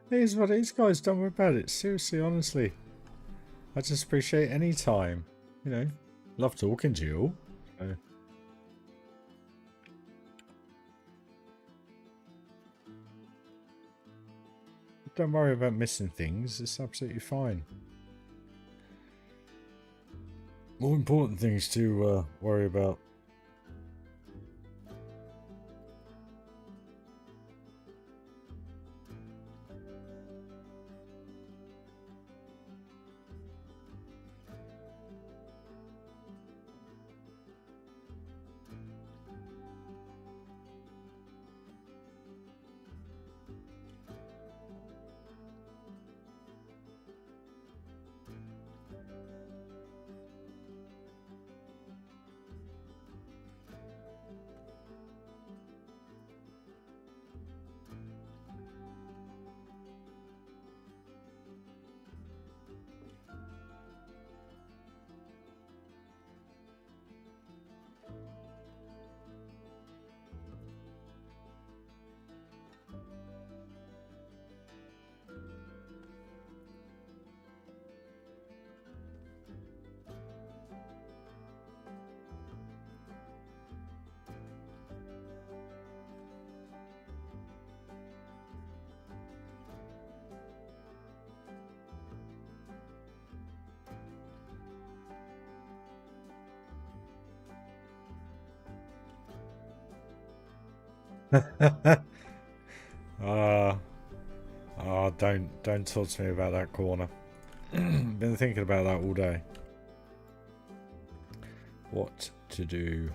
Here's what these guys don't worry about it. Seriously, honestly. I just appreciate any time. You know, love talking to you all. So. Don't worry about missing things. It's absolutely fine. More important things to worry about. Don't talk to me about that corner. Been thinking about that all day. What to do?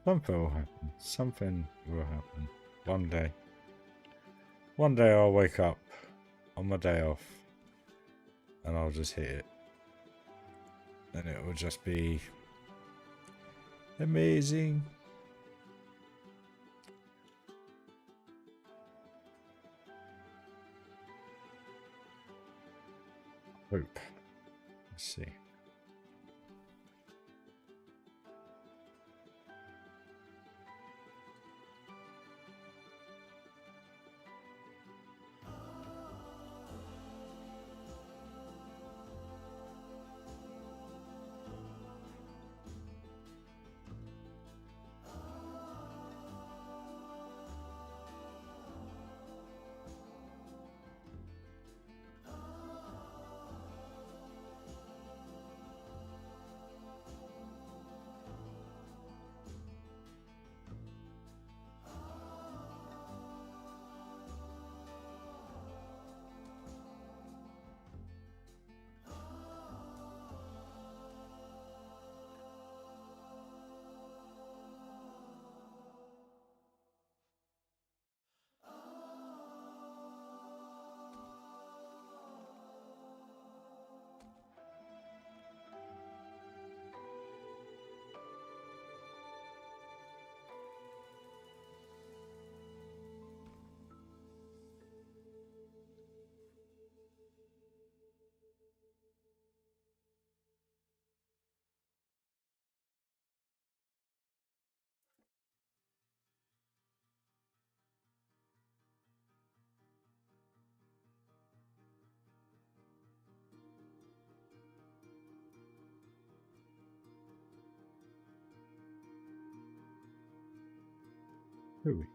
Something will happen. Something will happen. One day. One day I'll wake up on my day off and I'll just hit it. And it will just be amazing. Hope. Let's see. Hooey.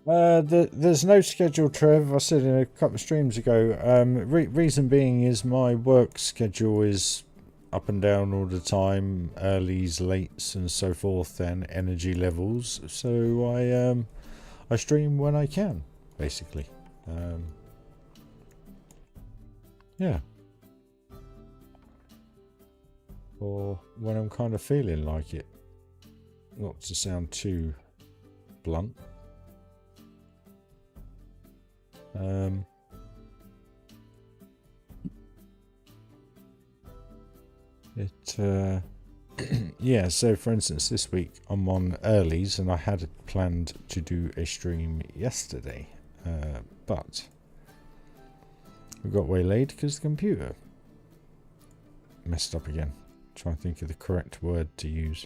There's no schedule, Trev. I said in a couple of streams ago. Reason being is my work schedule is up and down all the time, earlys, lates, and so forth, and energy levels. So I stream when I can, basically. Yeah. Or when I'm kind of feeling like it. Not to sound too blunt. Yeah, so for instance this week I'm on earlys and I had planned to do a stream yesterday, but we got waylaid because the computer messed up again. Trying to think of the correct word to use.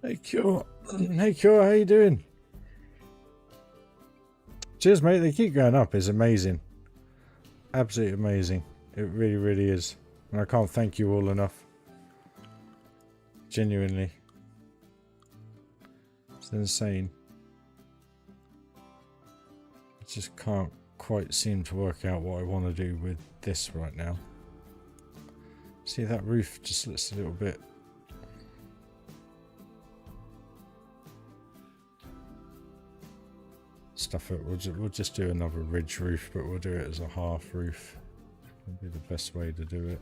Hey Cure, hey Cure, how you doing? Cheers, mate. They keep going up. It's amazing, absolutely amazing. It really, really is, and I can't thank you all enough. Genuinely, it's insane. I just can't quite seem to work out what I want to do with this right now. See, that roof just looks a little bit. Stuff it. We'll just do another ridge roof, but we'll do it as a half roof. That'll be the best way to do it.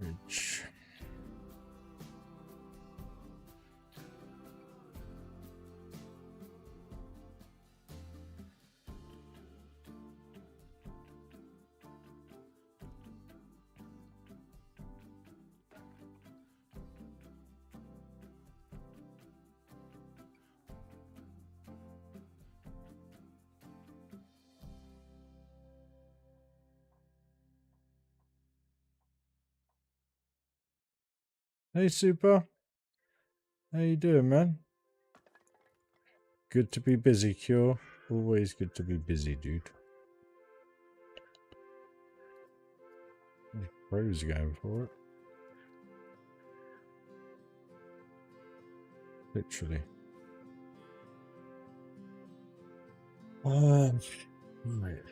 Ridge. Hey Super, how you doing, man? Good to be busy, Cure. Always good to be busy, dude. Bro's going for it. Literally. Right.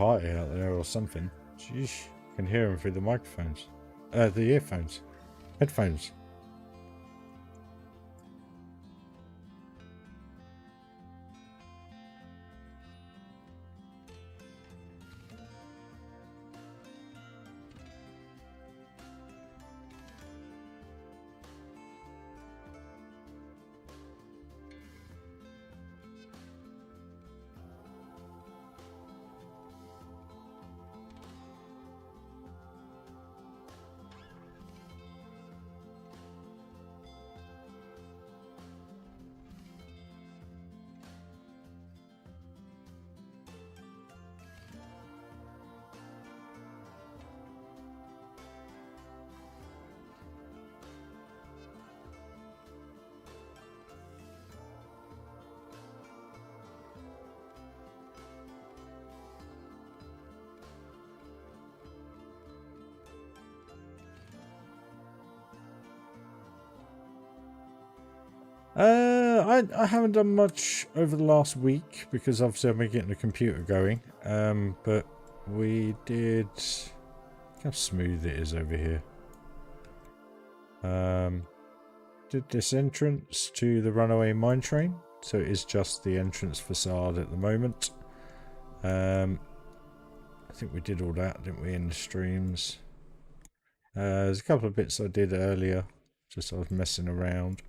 party out there or something. Jeez, I can hear him through the microphones. The earphones. Headphones. I haven't done much over the last week because obviously I've been getting the computer going. But we did. Look how smooth it is over here. Did this entrance to the runaway mine train, so it is just the entrance facade at the moment. I think we did all that, didn't we, in the streams? There's a couple of bits I did earlier, just I was messing around.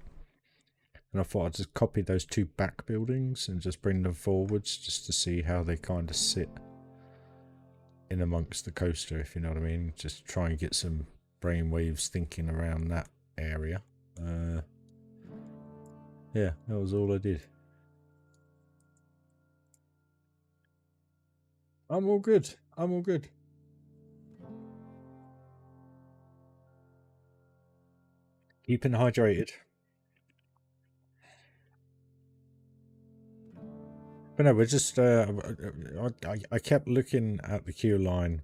And I thought I'd just copy those two back buildings and just bring them forwards just to see how they kind of sit in amongst the coaster, if you know what I mean. Just try and get some brainwaves thinking around that area. Yeah, that was all I did. I'm all good. I'm all good. Keeping hydrated. But no, we're just, I kept looking at the queue line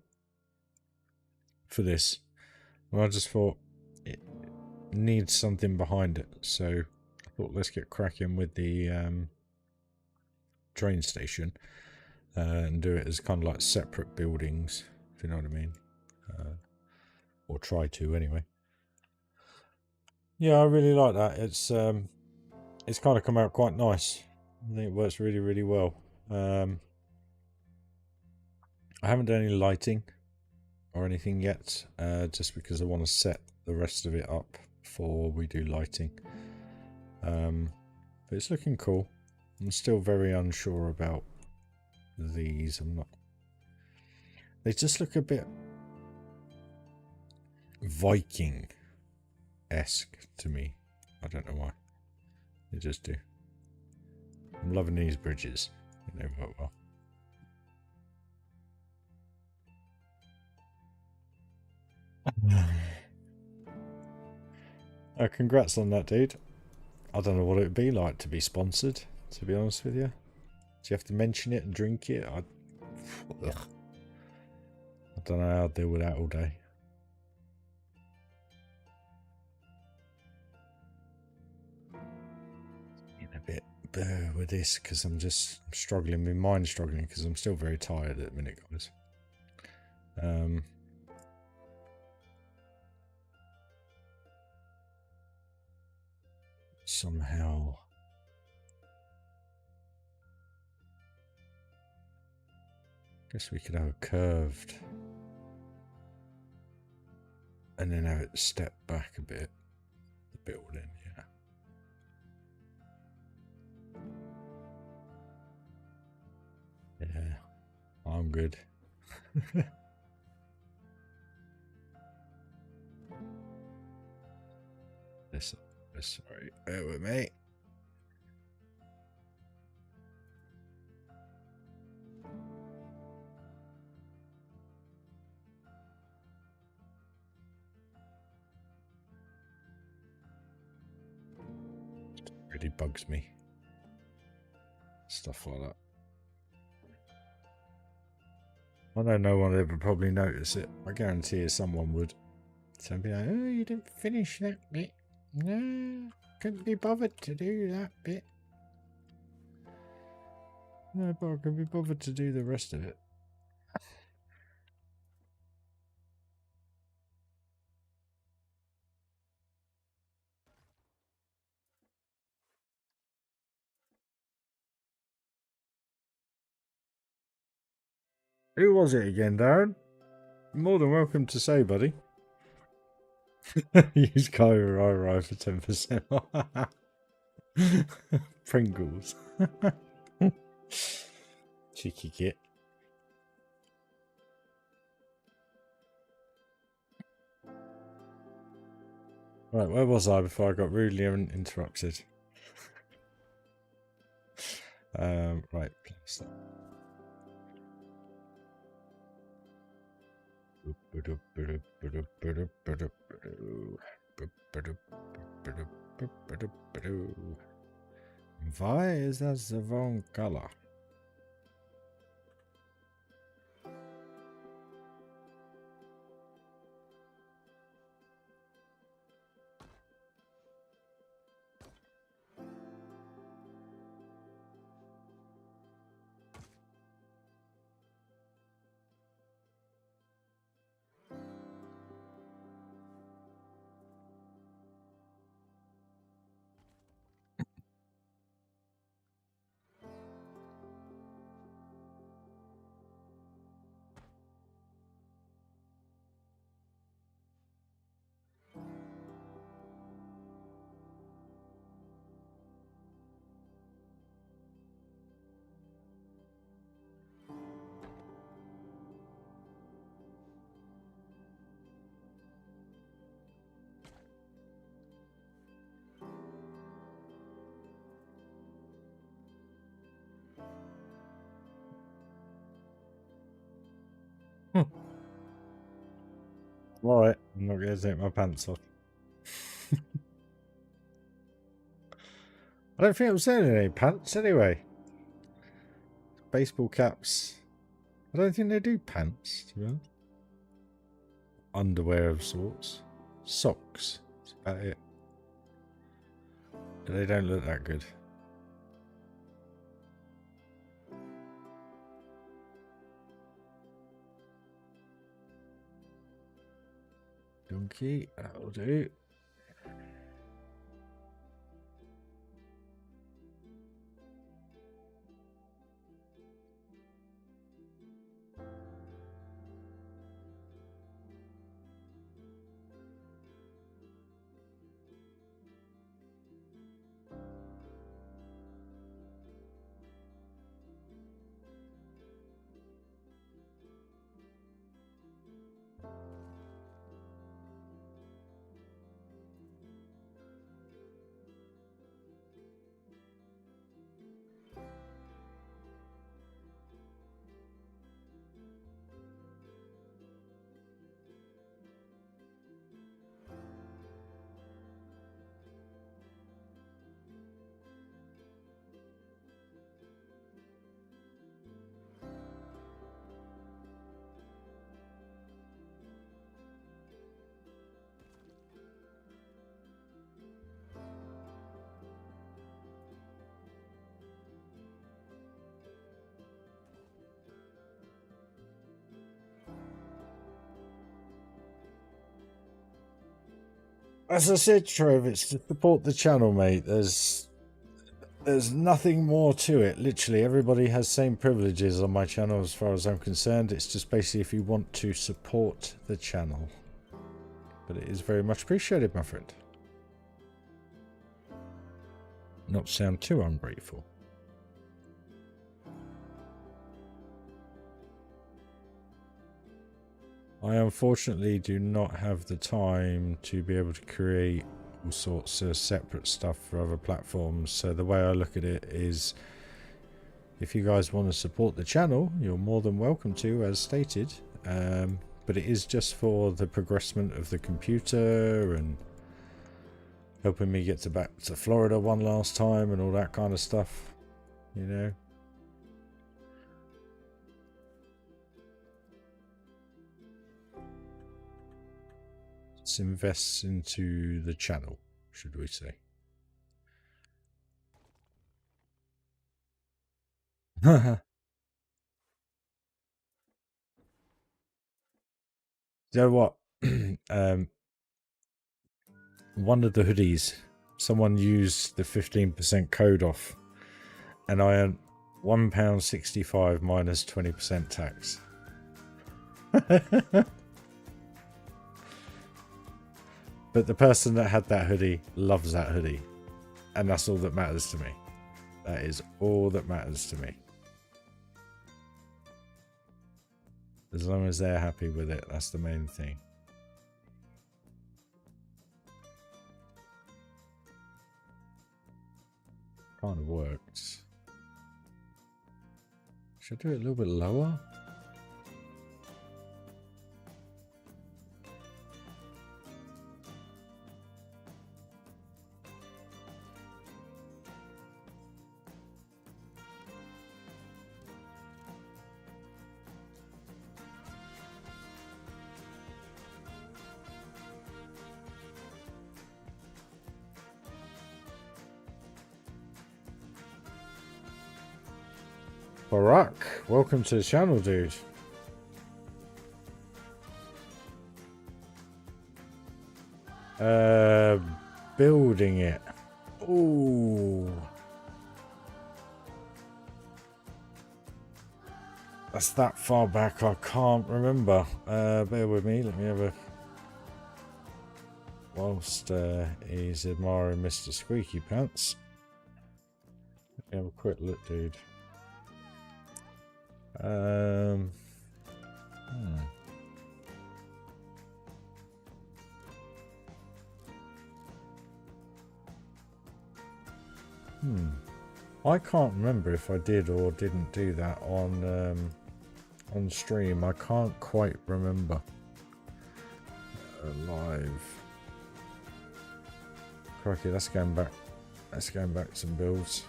for this. And I just thought it needs something behind it. So I thought let's get cracking with the train station and do it as kind of like separate buildings, if you know what I mean. Or try to anyway. Yeah, I really like that. It's kind of come out quite nice. I think it works really, really well. I haven't done any lighting or anything yet, just because I want to set the rest of it up before we do lighting. But it's looking cool. I'm still very unsure about these. I'm not. They just look a bit Viking-esque to me. I don't know why. They just do. I'm loving these bridges. They work well. Congrats on that, dude. I don't know what it would be like to be sponsored, to be honest with you. Do you have to mention it and drink it? I don't know how I'd deal with that all day. A bit with this because I'm struggling, my mind's struggling because I'm still very tired at the minute, guys. Somehow guess we could have a curved and then have it step back a bit, the building. Yeah, I'm good. Sorry, bear with me. It really bugs me. Stuff like that. I know no one would ever probably notice it. I guarantee someone would. So be like, oh, you didn't finish that bit. No, couldn't be bothered to do that bit. No, but I can be bothered to do the rest of it. Who was it again, Darren? More than welcome to say, buddy. Use code RyRy for 10% off. Pringles. Cheeky git. Right, where was I before I got rudely interrupted? Right, place that. Why is that the wrong color? Right, I'm not going to take my pants off. I don't think I'm selling any pants anyway. Baseball caps. I don't think they do pants, to be honest. Underwear of sorts. Socks. That's about it. But they don't look that good. Donkey, that'll do. As I said, Trev, it's to support the channel, mate. There's nothing more to it. Literally, everybody has same privileges on my channel as far as I'm concerned. It's just basically if you want to support the channel. But it is very much appreciated, my friend. Not sound too ungrateful. I unfortunately do not have the time to be able to create all sorts of separate stuff for other platforms. So the way I look at it is, if you guys want to support the channel, you're more than welcome to, as stated. But it is just for the progressment of the computer and helping me get back to Florida one last time and all that kind of stuff, you know. Let's invest into the channel, should we say. You know what? One of the hoodies, someone used the 15% code off, and I earned £1.65 minus 20% tax. But the person that had that hoodie loves that hoodie. And that's all that matters to me. That is all that matters to me. As long as they're happy with it, that's the main thing. Kind of works. Should I do it a little bit lower? Barack, welcome to the channel, dude. Building it. Ooh. That's that far back, I can't remember. Bear with me, let me have a... Whilst he's admiring Mr. Squeaky Pants. Let me have a quick look, dude. I can't remember if I did or didn't do that on stream. I can't quite remember. Live. Crikey, that's going back. That's going back some builds.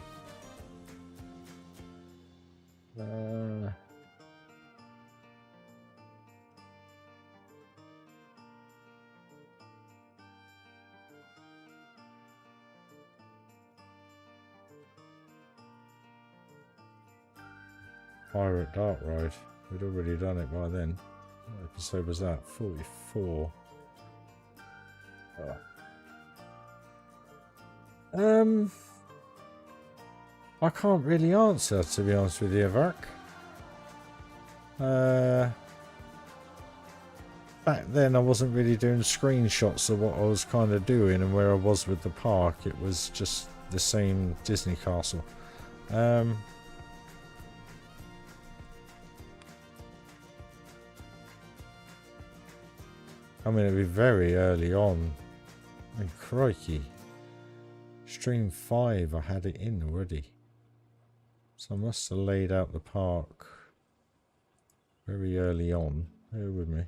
Pirate Dark Ride. We'd already done it by then. What episode was that? 44. I can't really answer, to be honest with you, Vark. Back then I wasn't really doing screenshots of what I was kind of doing and where I was with the park. It was just the same Disney castle. I mean, it'd be very early on. I mean, crikey. Stream 5, I had it in already. So I must have laid out the park very early on. Bear with me.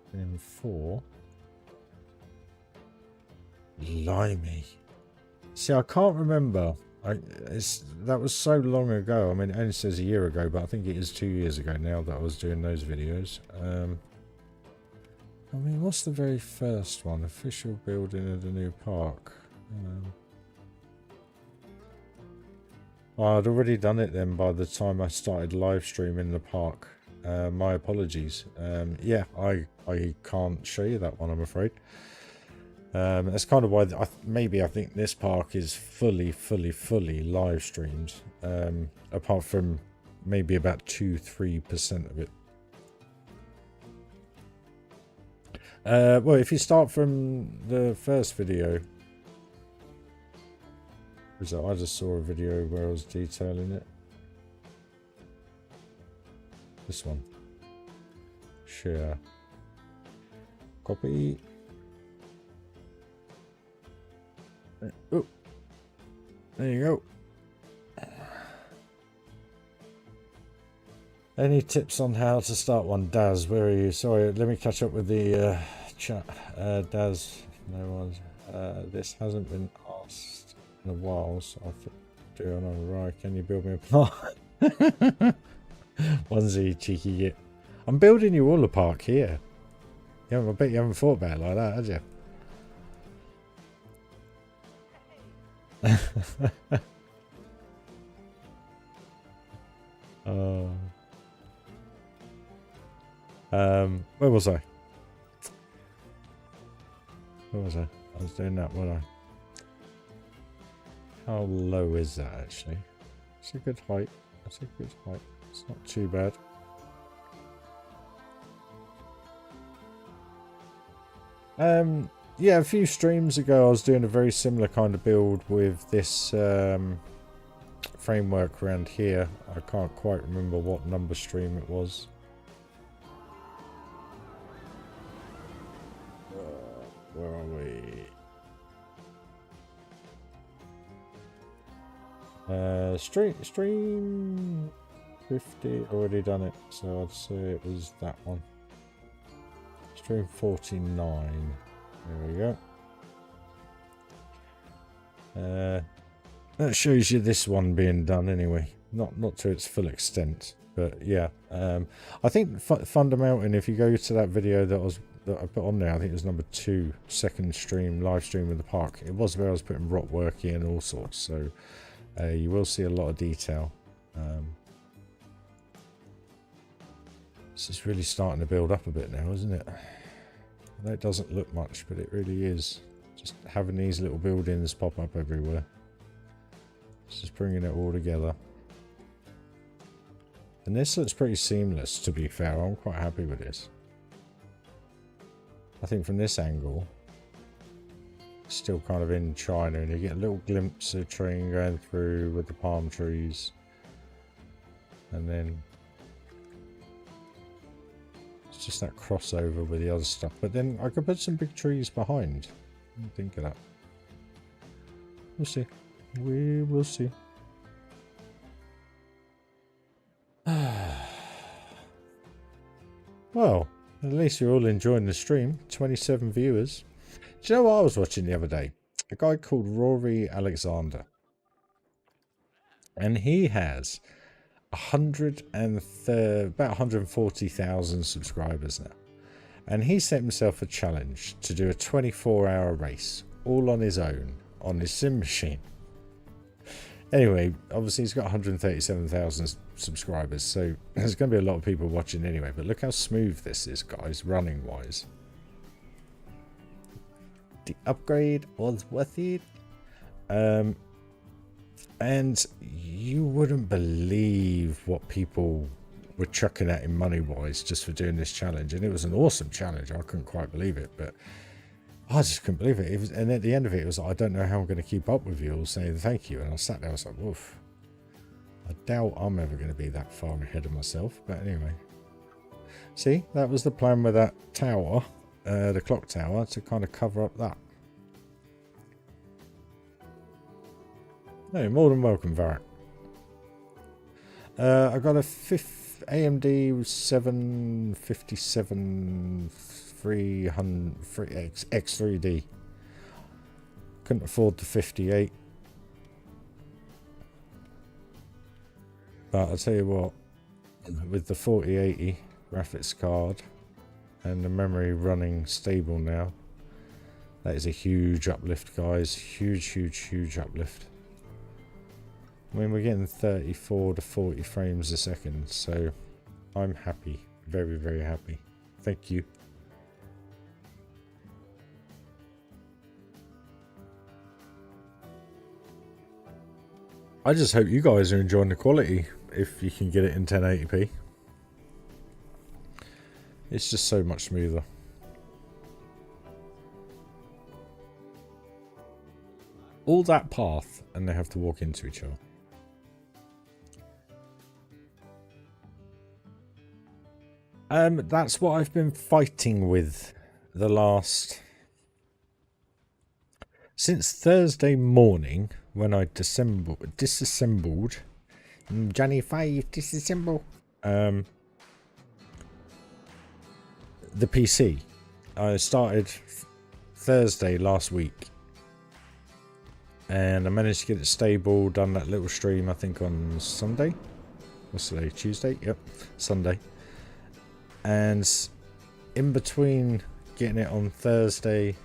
Stream 4. Blimey. See, I can't remember. That was so long ago. I mean, it only says a year ago, but I think it is 2 years ago now that I was doing those videos. I mean, what's the very first one? Official building of the new park. I'd already done it then by the time I started live streaming the park. My apologies. Yeah, I can't show you that one, I'm afraid. That's kind of why I think this park is fully live streamed, apart from maybe about 2-3% of it. Well, if you start from the first video, I just saw a video where I was detailing it. This one. Share. Copy. Oh, there you go. Any tips on how to start one? Daz, where are you? Sorry, let me catch up with the chat. Daz, no one's. This hasn't been asked in a while, so I think do it on RyRy. Can you build me a park? Onesie, cheeky git. I'm building you all a park here. Yeah, I bet you haven't thought about it like that, had you? Where was I? I was doing that when I... How low is that actually? It's a good height. That's a good height. It's not too bad. Yeah, a few streams ago I was doing a very similar kind of build with this framework around here. I can't quite remember what number stream it was. Where are we? Stream 50, already done it, so I'd say it was that one. Stream 49. There we go. That shows you this one being done anyway. Not to its full extent, but yeah. I think Thunder Mountain, if you go to that video that I put on there, I think it was number 2, second stream, live stream in the park. It was where I was putting rock work in, all sorts, so you will see a lot of detail. This is really starting to build up a bit now, isn't it? I know it doesn't look much, but it really is. Just having these little buildings pop up everywhere. It's just bringing it all together. And this looks pretty seamless, to be fair. I'm quite happy with this. I think from this angle, it's still kind of in China, and you get a little glimpse of train going through with the palm trees. And then it's just that crossover with the other stuff. But then I could put some big trees behind. Think of that. We'll see. We will see. Well, at least you're all enjoying the stream. 27 viewers. Do you know what I was watching the other day? A guy called RyRy Alexander. And he has about 140,000 subscribers now. And he set himself a challenge to do a 24-hour race, all on his own, on his sim machine. Anyway, obviously he's got 137,000 subscribers, so there's going to be a lot of people watching anyway. But look how smooth this is, guys, running-wise. The upgrade was worth it. And you wouldn't believe what people were chucking at him money-wise just for doing this challenge. And it was an awesome challenge. I couldn't quite believe it, but I just couldn't believe it. And at the end of it, it was like, I don't know how I'm going to keep up with you all saying thank you. And I sat there, I was like, woof. I doubt I'm ever going to be that far ahead of myself. But anyway. See, that was the plan with that tower, the clock tower, to kind of cover up that. No, more than welcome, Varric. I got a AMD 757 X3D. Couldn't afford the 58. But I'll tell you what, with the 4080 graphics card and the memory running stable now, that is a huge uplift, guys. Huge uplift. I mean, we're getting 34 to 40 frames a second, so I'm happy. Very happy. Thank you. I just hope you guys are enjoying the quality, if you can get it in 1080p. It's just so much smoother. All that path, and they have to walk into each other. That's what I've been fighting with the last... Since Thursday morning, when I disassembled... Johnny 5, disassemble... the PC. I started Thursday last week. And I managed to get it stable, done that little stream, I think, on Sunday. What's today? Tuesday? Yep, Sunday. And in between getting it on Thursday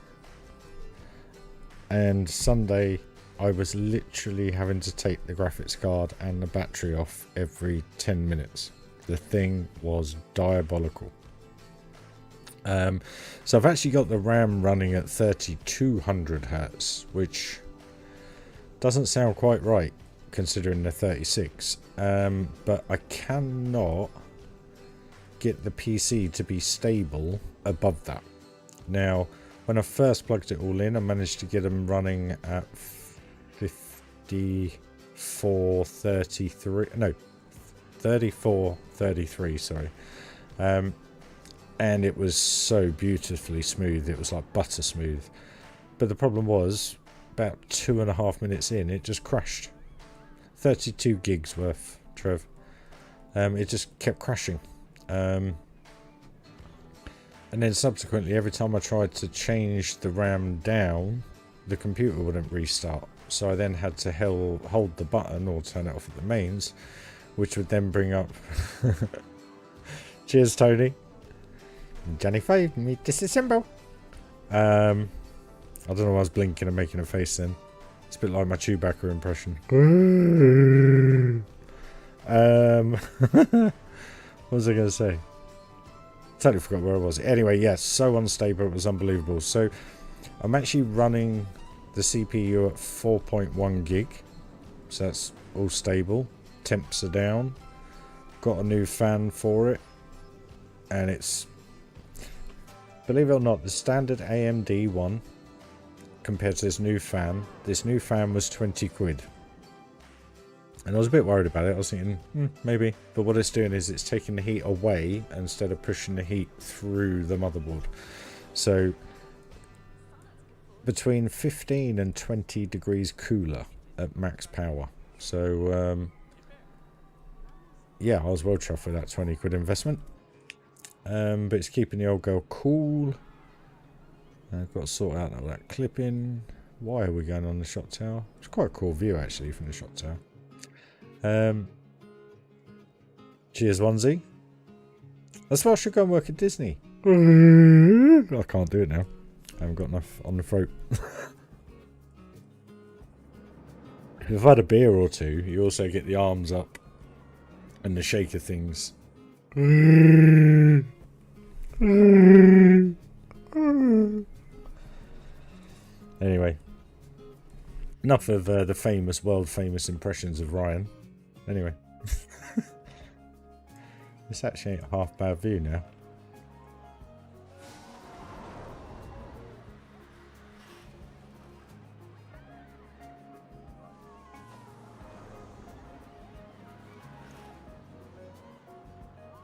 and Sunday, I was literally having to take the graphics card and the battery off every 10 minutes. The thing was diabolical. So I've actually got the RAM running at 3200 hertz, which doesn't sound quite right considering the 36. But I cannot get the PC to be stable above that. Now, when I first plugged it all in, I managed to get them running at 3433, sorry. And it was so beautifully smooth, it was like butter smooth. But the problem was, about 2.5 minutes in, it just crashed. 32 gigs worth, Trev. It just kept crashing. And then subsequently, every time I tried to change the RAM down, the computer wouldn't restart. So I then had to hold the button or turn it off at the mains, which would then bring up... Cheers, Tony. Johnny 5, me disassemble. I don't know why I was blinking and making a face then. It's a bit like my Chewbacca impression. What was I going to say? Totally forgot where I was. Anyway, yes, so unstable, it was unbelievable. So I'm actually running the CPU at 4.1 gig. So that's all stable. Temps are down. Got a new fan for it. And it's... Believe it or not, the standard AMD one compared to this new fan was 20 quid. And I was a bit worried about it. I was thinking, maybe. But what it's doing is it's taking the heat away instead of pushing the heat through the motherboard. So, between 15 and 20 degrees cooler at max power. So, yeah, I was well chuffed with that 20 quid investment. But it's keeping the old girl cool. I've got to sort out all that clipping. Why are we going on the shot tower? It's quite a cool view actually from the shot tower. Cheers, onesie. That's why I should go and work at Disney. I can't do it now. I haven't got enough on the throat. If I've had a beer or two, you also get the arms up and the shaker things. Anyway, enough of the famous, world famous impressions of Ryan. Anyway, this actually ain't a half bad view now.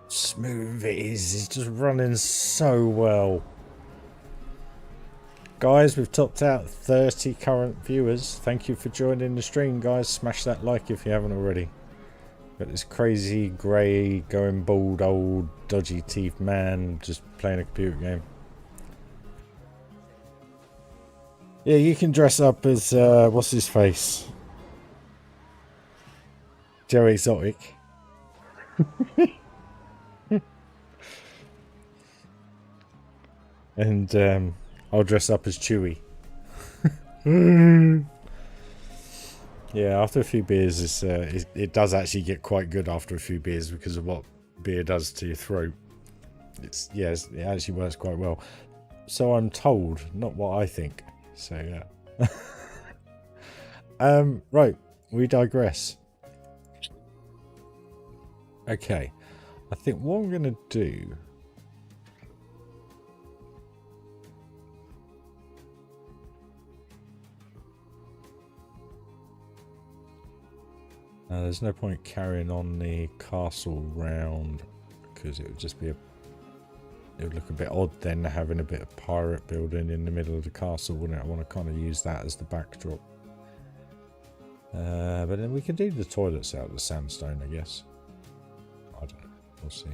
Smooth it is. It's just running so well. Guys, we've topped out 30 current viewers. Thank you for joining the stream, guys. Smash that like if you haven't already. Got this crazy, grey, going bald, old, dodgy teeth man just playing a computer game. Yeah, you can dress up as, what's his face? Joe Exotic. And, I'll dress up as Chewy. Yeah, after a few beers, it does actually get quite good after a few beers because of what beer does to your throat. It actually works quite well. So I'm told, not what I think. So yeah. Right, we digress. Okay, I think what I'm going to do. There's no point carrying on the castle round because it would just be it would look a bit odd then having a bit of pirate building in the middle of the castle, wouldn't it? I want to kind of use that as the backdrop. But then we can do the toilets out of the sandstone, I guess. I don't know. We'll see.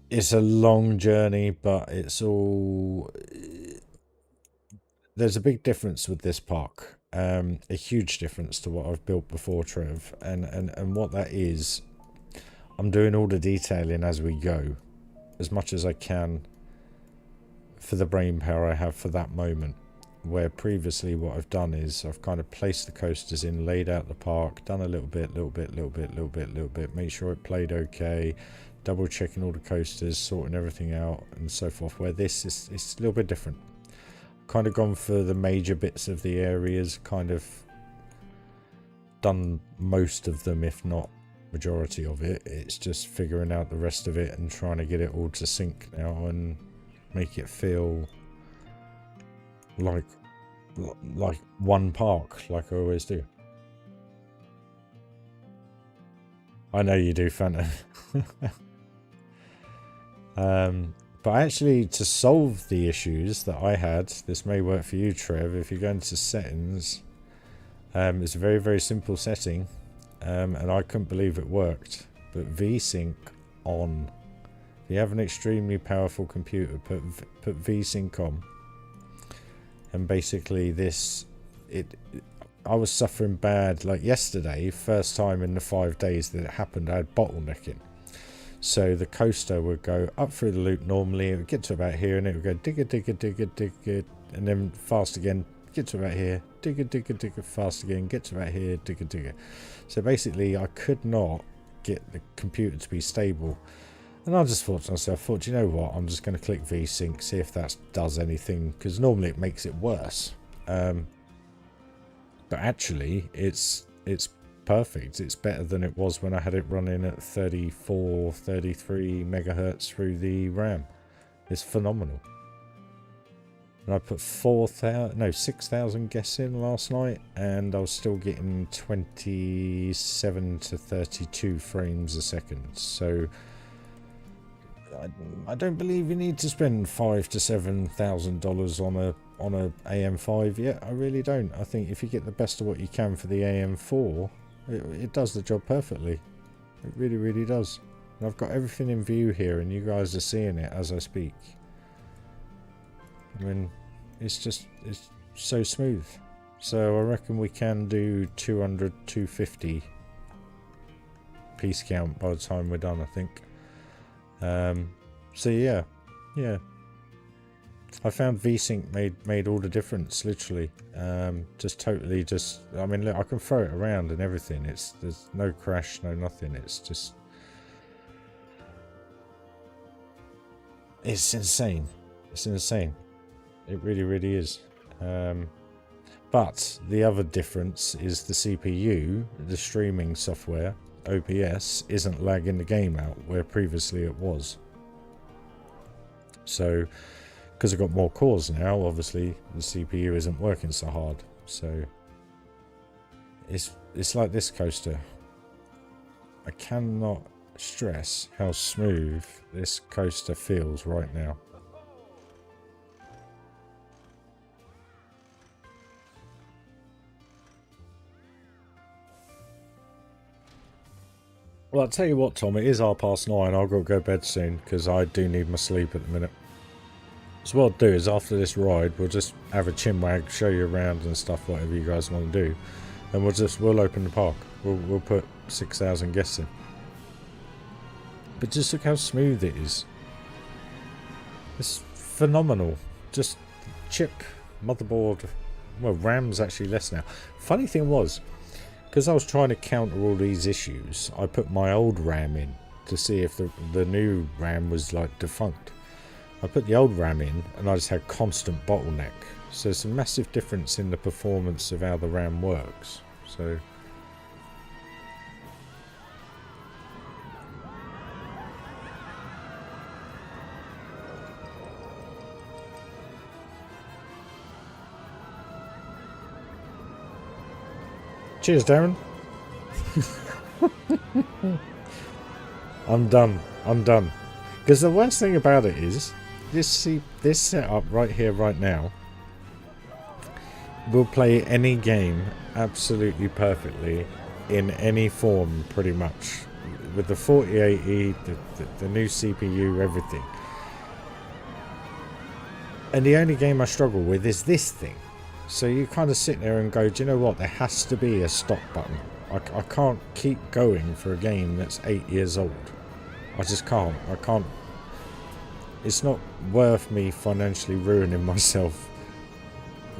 It's a long journey, but it's all... There's a big difference with this park. A huge difference to what I've built before, Trev. And what that is, I'm doing all the detailing as we go. As much as I can for the brain power I have for that moment. where previously what I've done is I've kind of placed the coasters in, laid out the park, done a little bit, make sure it played okay, double checking all the coasters, sorting everything out and so forth. Where this is, it's a little bit different. Kind of gone for the major bits of the areas, kind of done most of them, if not majority of it. It's just figuring out the rest of it and trying to get it all to sync now and make it feel like one park, like I always do. I know you do, Phantom. But actually, to solve the issues that I had, this may work for you, Trev. If you go into settings, it's a very, very simple setting, and I couldn't believe it worked. But VSync on. If you have an extremely powerful computer, put VSync on. And basically I was suffering bad, like yesterday, first time in the 5 days that it happened, I had bottlenecking. So the coaster would go up through the loop normally, it would get to about here and it would go digga, and then fast again, get to about here, digga, fast again, get to about here, digga. So basically I could not get the computer to be stable. And I just thought to myself, you know what, I'm just going to click VSync, see if that does anything, because normally it makes it worse. But actually, it's perfect. It's better than it was when I had it running at 34, 33 megahertz through the RAM. It's phenomenal. And I put 6,000 guests in last night, and I was still getting 27 to 32 frames a second. So I don't believe you need to spend $5,000 to $7,000 on a AM5 yet. I really don't. I think if you get the best of what you can for the AM4, it does the job perfectly. It really, really does. And I've got everything in view here, and you guys are seeing it as I speak. I mean, it's so smooth. So I reckon we can do 200, 250 piece count by the time we're done, I think. So yeah, I found VSync made all the difference, literally. Just totally, I mean, look, I can throw it around and everything. There's no crash, no nothing. It's insane. It's insane. It really, really is. But the other difference is the CPU, the streaming software, OBS, isn't lagging the game out where previously it was. So because I've got more cores now, obviously the CPU isn't working so hard. So it's like this coaster. I cannot stress how smooth this coaster feels right now. Well, I'll tell you what, Tom, it is 9:30. I've got to go to bed soon because I do need my sleep at the minute. So what I'll do is after this ride, we'll just have a chinwag, show you around and stuff, whatever you guys want to do. And we'll open the park. We'll put 6,000 guests in. But just look how smooth it is. It's phenomenal. Just chip, motherboard. Well, RAM's actually less now. Funny thing was, because I was trying to counter all these issues, I put my old RAM in to see if the new RAM was like defunct. I put the old RAM in and I just had constant bottleneck. So it's a massive difference in the performance of how the RAM works. So cheers, Darren. I'm done. Because the worst thing about it is, this setup right here, right now, will play any game absolutely perfectly in any form, pretty much. With the 4080, the new CPU, everything. And the only game I struggle with is this thing. So you kind of sit there and go, do you know what? There has to be a stop button. I can't keep going for a game that's 8 years old. I just can't. I can't. It's not worth me financially ruining myself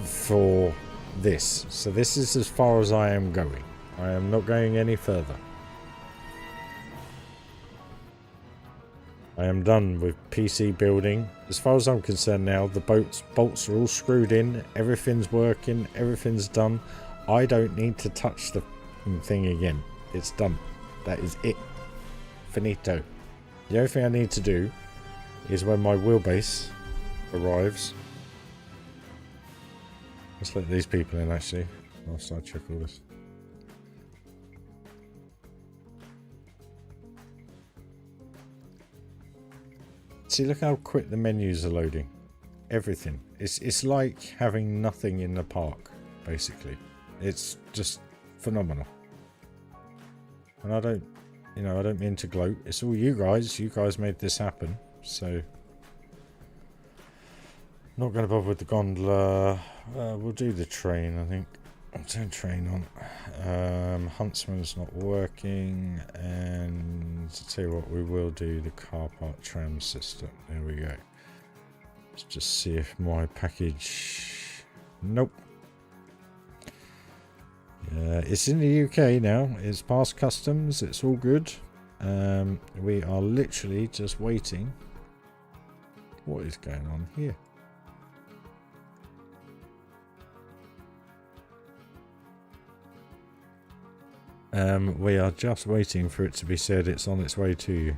for this. So this is as far as I am going. I am not going any further. I am done with PC building. As far as I'm concerned now, the bolts are all screwed in. Everything's working. Everything's done. I don't need to touch the thing again. It's done. That is it. Finito. The only thing I need to do is when my wheelbase arrives. Let's let these people in actually. I'll start check all this. See, look how quick the menus are loading. Everything. It's like having nothing in the park, basically. It's just phenomenal. And I don't, you know, I don't mean to gloat. It's all you guys. You guys made this happen. So, not going to bother with the gondola. We'll do the train, I think. I'll turn train on. Huntsman's not working, and to tell you what, we will do the car park tram system. There we go. Let's just see if my package. Nope. It's in the UK now. It's past customs. It's all good. We are literally just waiting. What is going on here? We are just waiting for it to be said it's on its way to you.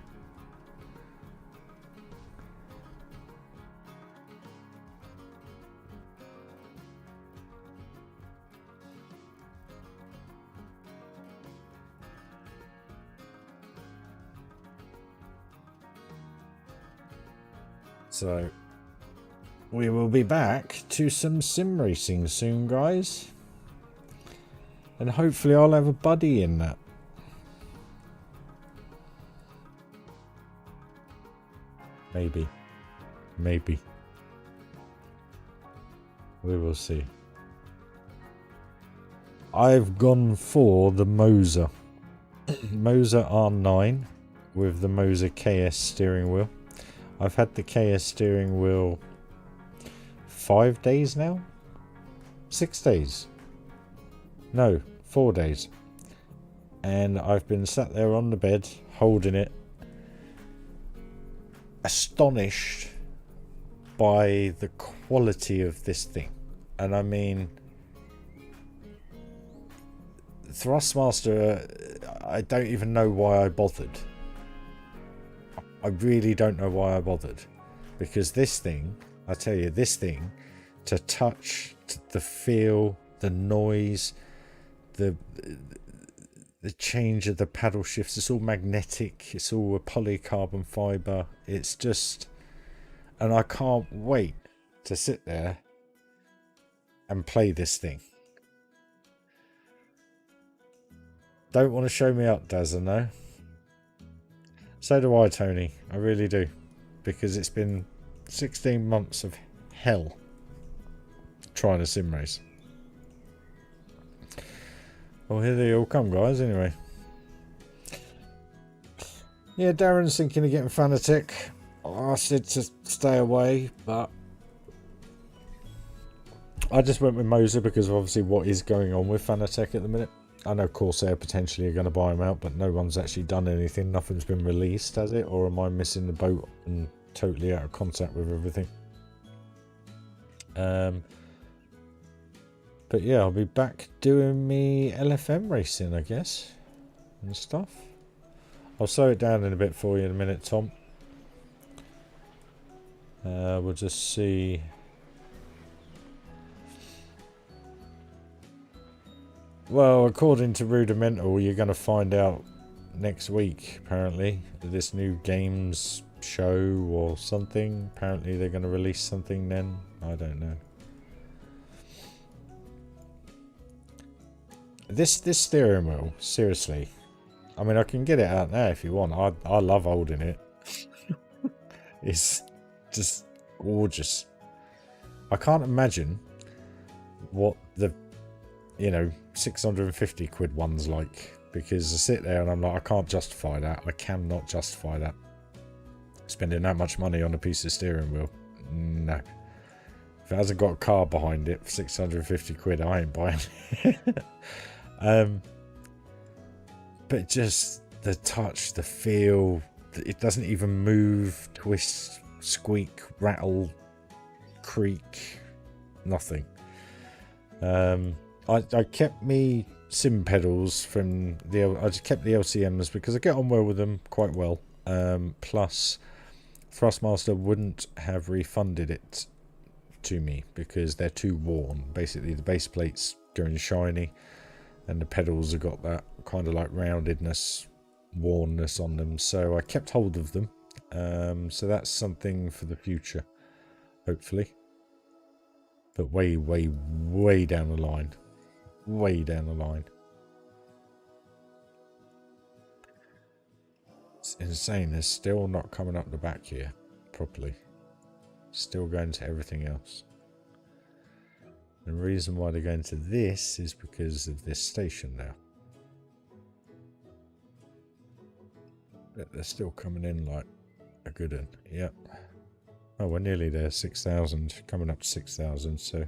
So, we will be back to some sim racing soon, guys. And hopefully I'll have a buddy in that. Maybe. Maybe. We will see. I've gone for the Moser. Moser R9 with the Moser KS steering wheel. I've had the KS steering wheel 5 days now? 6 days? No, 4 days. And I've been sat there on the bed, holding it, astonished by the quality of this thing. And I mean, Thrustmaster, I don't even know why I bothered. I really don't know why I bothered. Because this thing, I tell you, this thing, to touch, the feel, the noise, the change of the paddle shifts, it's all magnetic, it's all a polycarbon fiber, it's just, and I can't wait to sit there and play this thing. Don't want to show me up, Dazza, no? So do I, Tony, I really do, because it's been 16 months of hell trying to sim race. Well, here they all come, guys, anyway. Yeah, Darren's thinking of getting Fanatec. I said to stay away, but I just went with Moser because of obviously what is going on with Fanatec at the minute. I know Corsair potentially are going to buy them out, but no one's actually done anything. Nothing's been released, has it? Or am I missing the boat and totally out of contact with everything? But yeah, I'll be back doing me LFM racing, I guess, and stuff. I'll slow it down in a bit for you in a minute, Tom. We'll just see. Well, according to Rudimental, you're going to find out next week, apparently. This new games show or something. Apparently they're going to release something then. I don't know. This steering wheel, seriously. I mean, I can get it out now if you want. I love holding it. It's just gorgeous. I can't imagine what the, 650 quid one's like. Because I sit there and I'm like, I can't justify that. I cannot justify that. Spending that much money on a piece of steering wheel. No. If it hasn't got a car behind it for 650 quid, I ain't buying it. But just the touch, the feel, it doesn't even move, twist, squeak, rattle, creak, nothing. I kept me sim pedals from I just kept the LCMs because I get on well with them quite well. Plus, Thrustmaster wouldn't have refunded it to me because they're too worn. Basically, the base plate's going shiny, and the pedals have got that kind of like roundedness, wornness on them. So I kept hold of them. So that's something for the future, hopefully. But way, way, way down the line. Way down the line. It's insane. They're still not coming up the back here properly. Still going to everything else. The reason why they're going to this is because of this station now. But they're still coming in like a good one. Yep. Oh, we're nearly there. 6,000. Coming up to 6,000. So.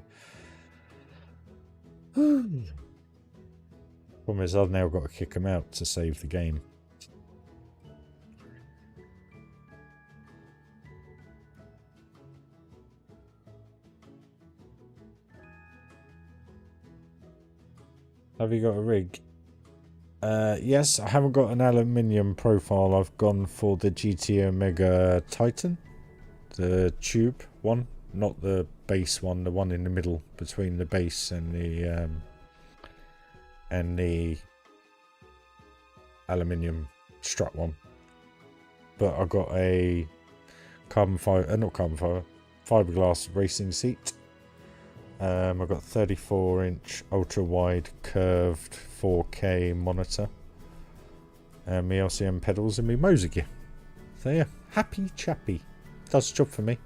Problem is, I've now got to kick them out to save the game. Have you got a rig? Yes, I haven't got an aluminium profile. I've gone for the GT Omega Titan. The tube one, not the base one, the one in the middle between the base and the aluminium strut one. But I got a carbon fiber, not carbon fiber, fiberglass racing seat. I've got 34-inch ultra-wide curved 4K monitor, and my LCM pedals and my Moser gear. So yeah, happy chappy. Does the job for me.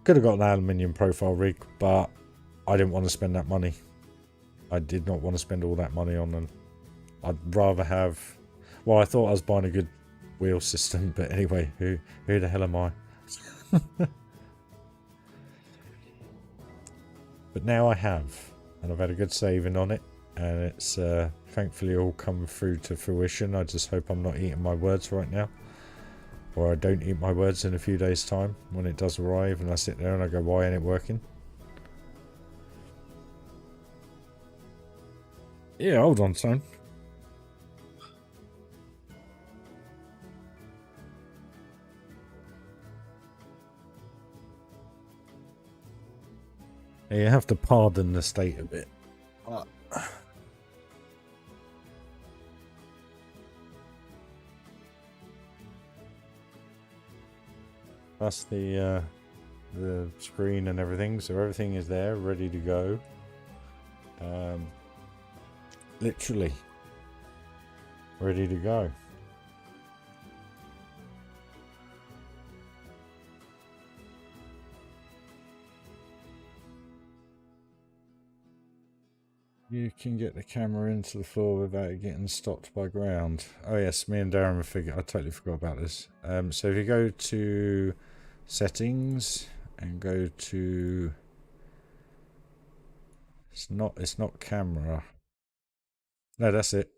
Could have got an aluminium profile rig, but I didn't want to spend that money. I did not want to spend all that money on them. I'd rather have... Well, I thought I was buying a good wheel system, but anyway, who the hell am I? But now I have, and I've had a good saving on it, and it's thankfully all come through to fruition. I just hope I'm not eating my words right now, or I don't eat my words in a few days' time when it does arrive, and I sit there and I go, why ain't it working? Yeah, hold on, son. You have to pardon the state a bit. That's the screen and everything, so everything is there, ready to go. Literally ready to go. You can get the camera into the floor without it getting stopped by ground. Oh yes, me and Darren I totally forgot about this. So if you go to settings and go to it's not camera. No, that's it.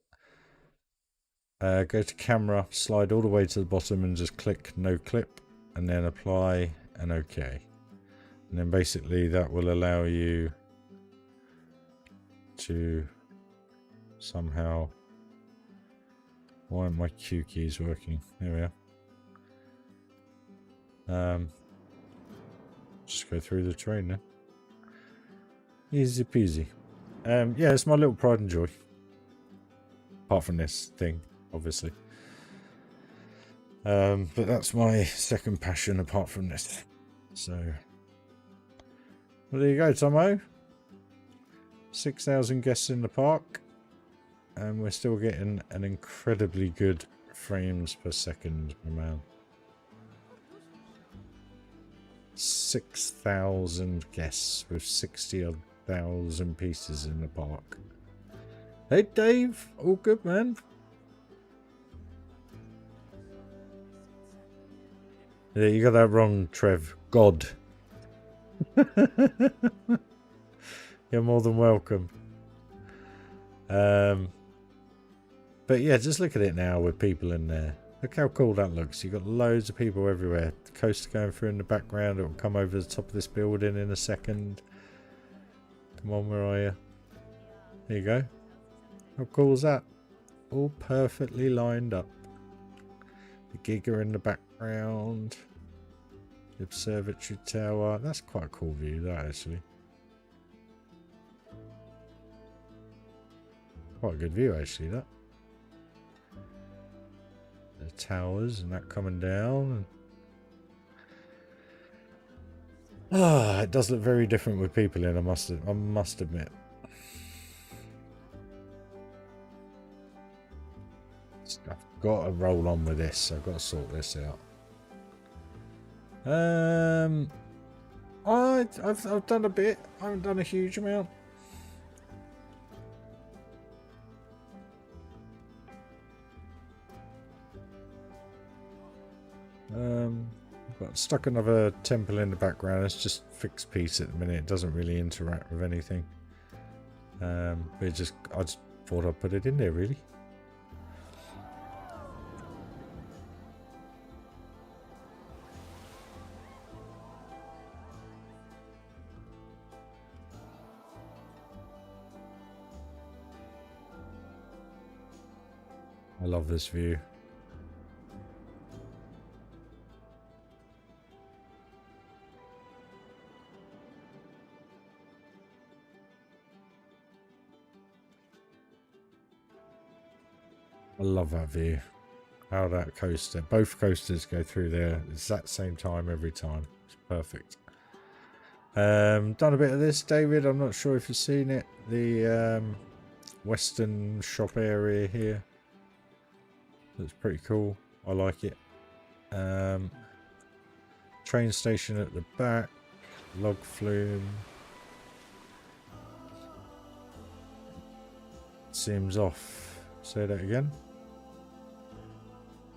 Go to camera, slide all the way to the bottom and just click no clip, and then apply and OK. And then basically that will allow you to somehow... Why aren't my Q keys working? There we are. Just go through the train now. Easy peasy. Yeah, it's my little pride and joy. Apart from this thing, obviously. But that's my second passion apart from this. So, well, there you go, Tomo. 6,000 guests in the park, and we're still getting an incredibly good frames per second, my man. 6,000 guests with 60,000 pieces in the park. Hey Dave, all good, man. Yeah, you got that wrong, Trev. God. You're more than welcome. But yeah, just look at it now with people in there. Look how cool that looks. You've got loads of people everywhere. The coast going through in the background. It will come over the top of this building in a second. Come on, where are you? There you go. How cool is that? All perfectly lined up. The Giga in the background. The observatory tower. That's quite a cool view, that actually. Quite a good view, actually, that. The towers and that coming down. Ah, it does look very different with people in, I must admit. I've got to roll on with this. I've got to sort this out. I've done a bit. I haven't done a huge amount. But stuck another temple in the background. It's just fixed piece at the minute. It doesn't really interact with anything. But I just thought I'd put it in there, really. I love this view. I love that view. How that coaster, both coasters go through there at the exact same time every time. It's perfect. Done a bit of this, David. I'm not sure if you've seen it. The Western shop area here. That's pretty cool. I like it. Train station at the back. Log flume. Seems off. Say that again.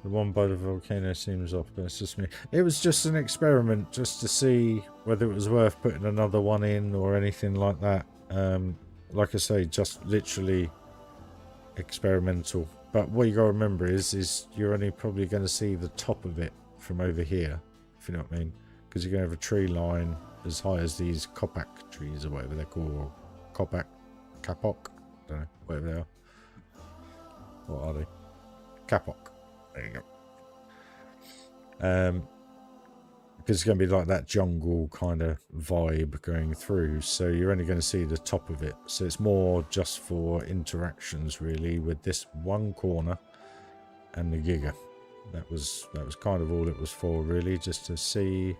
The one by the volcano seems off, but it's just me. It was just an experiment, just to see whether it was worth putting another one in or anything like that. Like I say, just literally experimental. But what you got to remember is you're only probably going to see the top of it from over here, if you know what I mean. Because you're going to have a tree line as high as these Kopak trees or whatever they're called. Or Kopak, Kapok, I don't know, whatever they are. What are they? Kapok. There you go. Because it's going to be like that jungle kind of vibe going through, so you're only going to see the top of it. So it's more just for interactions, really, with this one corner and the Giga. That was kind of all it was for, really, just to see.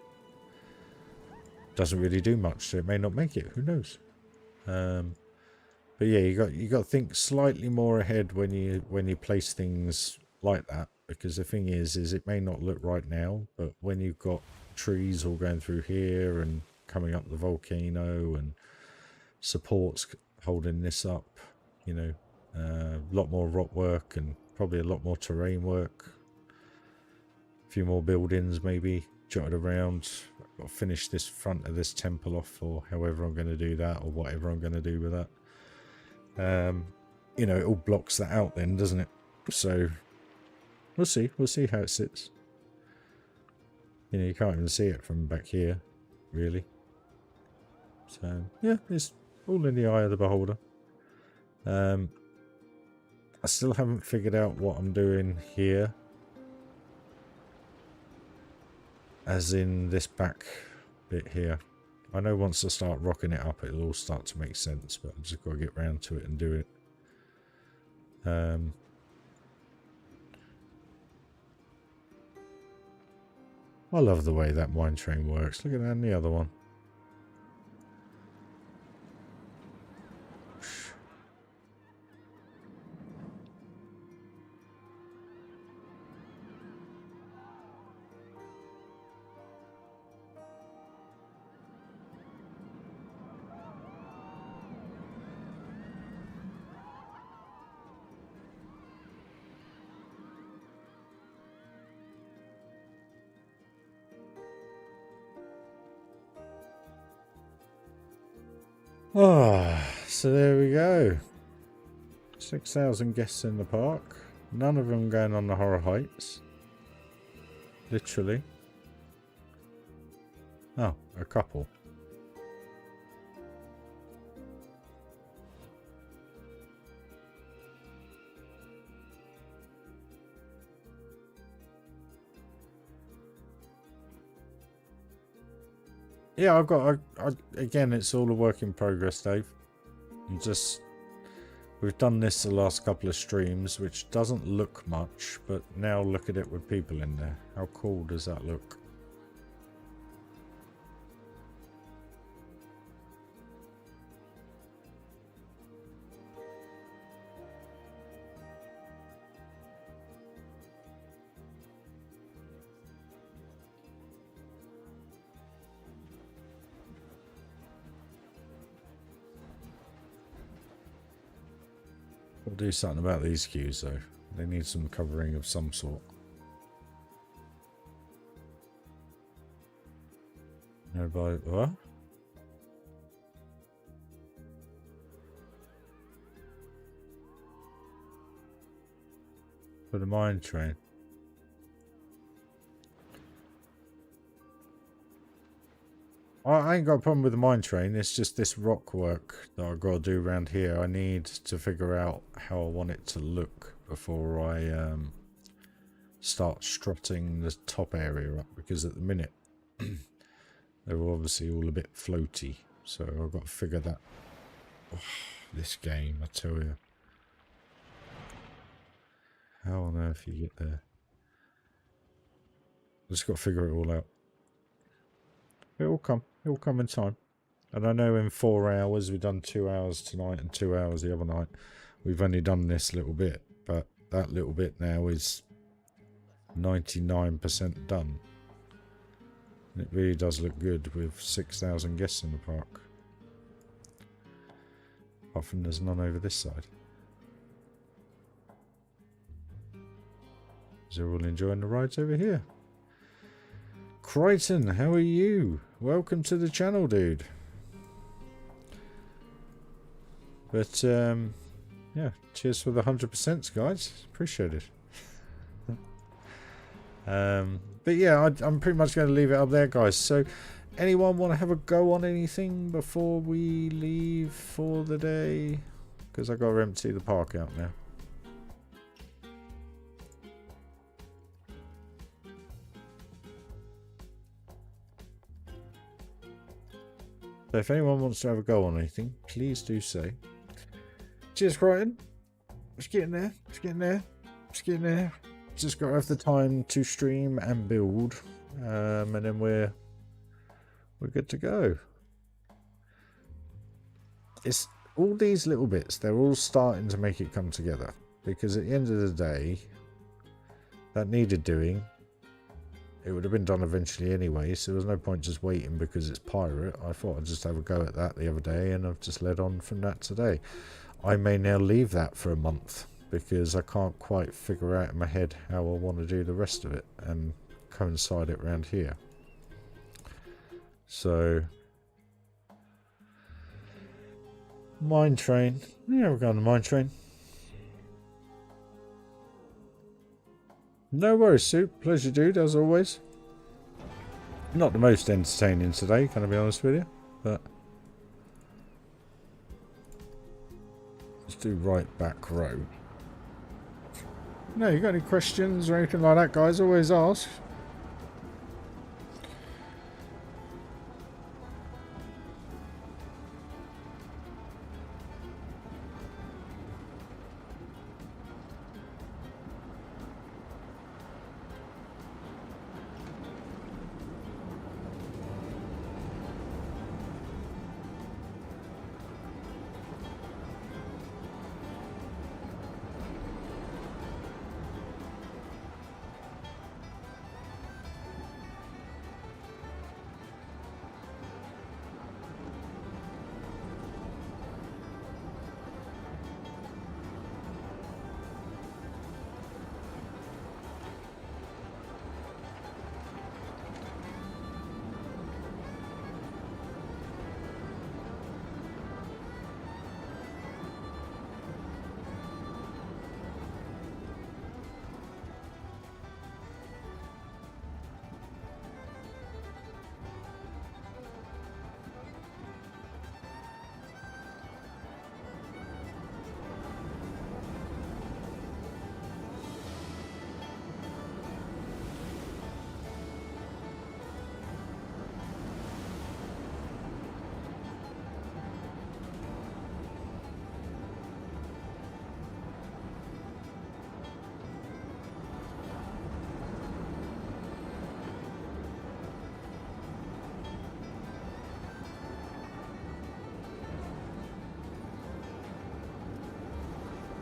Doesn't really do much, so it may not make it. Who knows? But yeah, you got to think slightly more ahead when you place things like that, because the thing is it may not look right now, but when you've got trees all going through here and coming up the volcano and supports holding this up, you know, a lot more rock work and probably a lot more terrain work, a few more buildings maybe jotted around. I've got to finish this front of this temple off, or however I'm going to do that, or whatever I'm going to do with that. You know, it all blocks that out then, doesn't it? So we'll see how it sits. You know, you can't even see it from back here, really. So yeah, it's all in the eye of the beholder. I still haven't figured out what I'm doing here, as in this back bit here. I know once I start rocking it up, it'll all start to make sense, but I've just got to get round to it and do it. I love the way that mine train works. Look at that and the other one. Ah, so there we go. 6,000 guests in the park. None of them going on the Horror Heights. Literally. Oh, a couple. Yeah, I've got. Again, it's all a work in progress, Dave. We've done this the last couple of streams, which doesn't look much, but now look at it with people in there. How cool does that look? We'll do something about these queues though. They need some covering of some sort. Nobody, what? For the mine train. I ain't got a problem with the mine train, it's just this rock work that I've got to do around here. I need to figure out how I want it to look before I start strutting the top area up, because at the minute they're obviously all a bit floaty, so I've got to figure that. Oh, this game, I tell you. How on earth you get there? Just got to figure it all out. It will come. It will come in time. And I know in 4 hours, we've done 2 hours tonight and 2 hours the other night. We've only done this little bit, but that little bit now is 99% done. And it really does look good with 6,000 guests in the park. Apart from there's none over this side. They're all enjoying the rides over here. Crichton, how are you? Welcome to the channel, dude. But yeah, cheers for the 100%, guys. Appreciate it. But yeah, I'm pretty much going to leave it up there, guys. So anyone want to have a go on anything before we leave for the day? Because I've got to empty the park out now. So if anyone wants to have a go on anything, please do say. Cheers, Crichton. Just getting there. Just getting there. Just getting there. Just got to have the time to stream and build, and then we're good to go. It's all these little bits. They're all starting to make it come together, because at the end of the day, that needed doing. It would have been done eventually anyway, so there was no point just waiting because it's pirate. I thought I'd just have a go at that the other day, and I've just led on from that today. I may now leave that for a month because I can't quite figure out in my head how I want to do the rest of it and coincide it around here. So, mine train. Yeah, we're going to mine train. No worries, Soup. Pleasure, dude, as always. Not the most entertaining today, can I be honest with you? But let's do right back row. No, you got any questions or anything like that, guys? Always ask.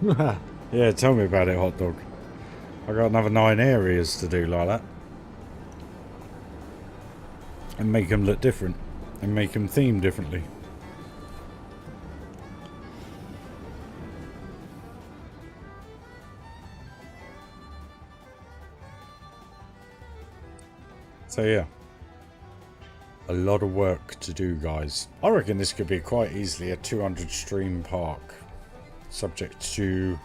Yeah, tell me about it, hot dog. I got another 9 areas to do like that. And make them look different. And make them theme differently. So yeah. A lot of work to do, guys. I reckon this could be quite easily a 200 stream park. Subject to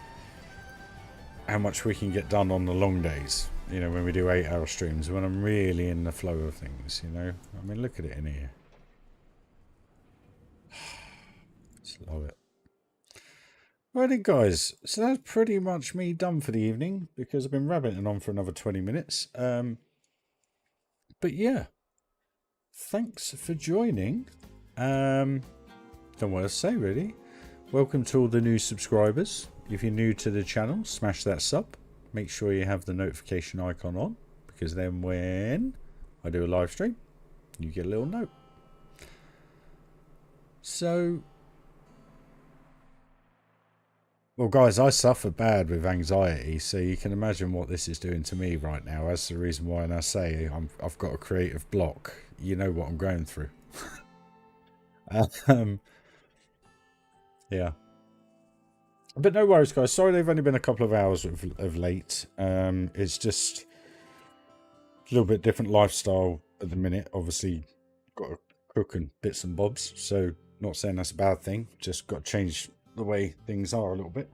how much we can get done on the long days. You know, when we do 8-hour streams, when I'm really in the flow of things, you know. I mean, look at it in here. Just love it. Righty, guys. So that's pretty much me done for the evening, because I've been rabbiting on for another 20 minutes. But yeah. Thanks for joining. Don't know what to say, really. Welcome to all the new subscribers. If you're new to the channel, smash that sub. Make sure you have the notification icon on, because then when I do a live stream, you get a little note. So, well, guys, I suffer bad with anxiety, so you can imagine what this is doing to me right now. That's the reason why when I say I've got a creative block, you know what I'm going through. Yeah. But no worries, guys. Sorry they've only been a couple of hours of late. It's just a little bit different lifestyle at the minute. Obviously, got to cook and bits and bobs. So, not saying that's a bad thing. Just got to change the way things are a little bit.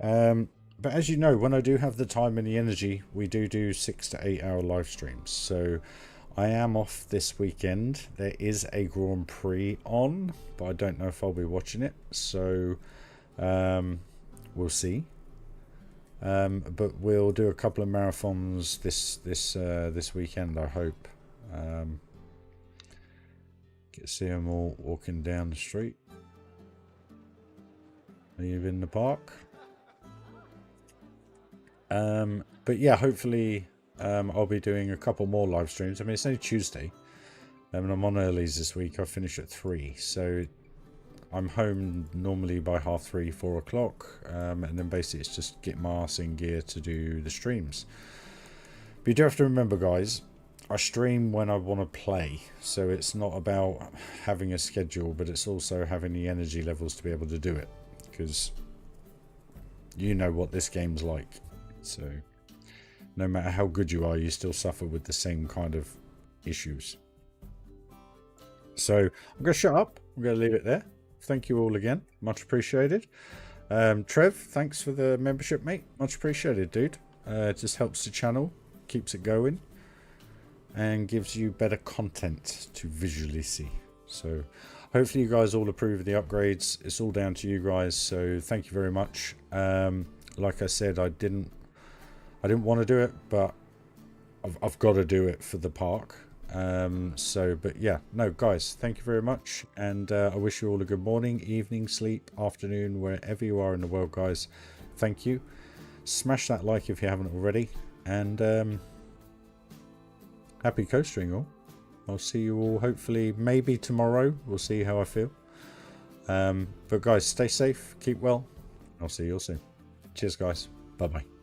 But as you know, when I do have the time and the energy, we do 6 to 8 hour live streams. So, I am off this weekend. There is a Grand Prix on, but I don't know if I'll be watching it. So, we'll see. But we'll do a couple of marathons this weekend, I hope. Get to see them all walking down the street. Leave in the park. But yeah, hopefully I'll be doing a couple more live streams. I mean, it's only Tuesday. And I'm on earlies this week. I finish at 3. So I'm home normally by 3:30, 4 o'clock, and then basically it's just get my ass in gear to do the streams. But you do have to remember, guys, I stream when I want to play, so it's not about having a schedule, but it's also having the energy levels to be able to do it, because you know what this game's like. So no matter how good you are, you still suffer with the same kind of issues. So I'm going to shut up. I'm going to leave it there. Thank you all again. Much appreciated. Trev, thanks for the membership, mate. Much appreciated, dude. It just helps the channel, keeps it going, and gives you better content to visually see. So hopefully you guys all approve of the upgrades. It's all down to you guys. So thank you very much. Like I said, I didn't want to do it, but I've got to do it for the park. But yeah, no, guys, thank you very much, and I wish you all a good morning, evening, sleep, afternoon, wherever you are in the world, guys. Thank you. Smash that like if you haven't already, and happy coastering all. I'll see you all hopefully maybe tomorrow. We'll see how I feel. But guys, stay safe, keep well. I'll see you all soon. Cheers, guys. Bye bye.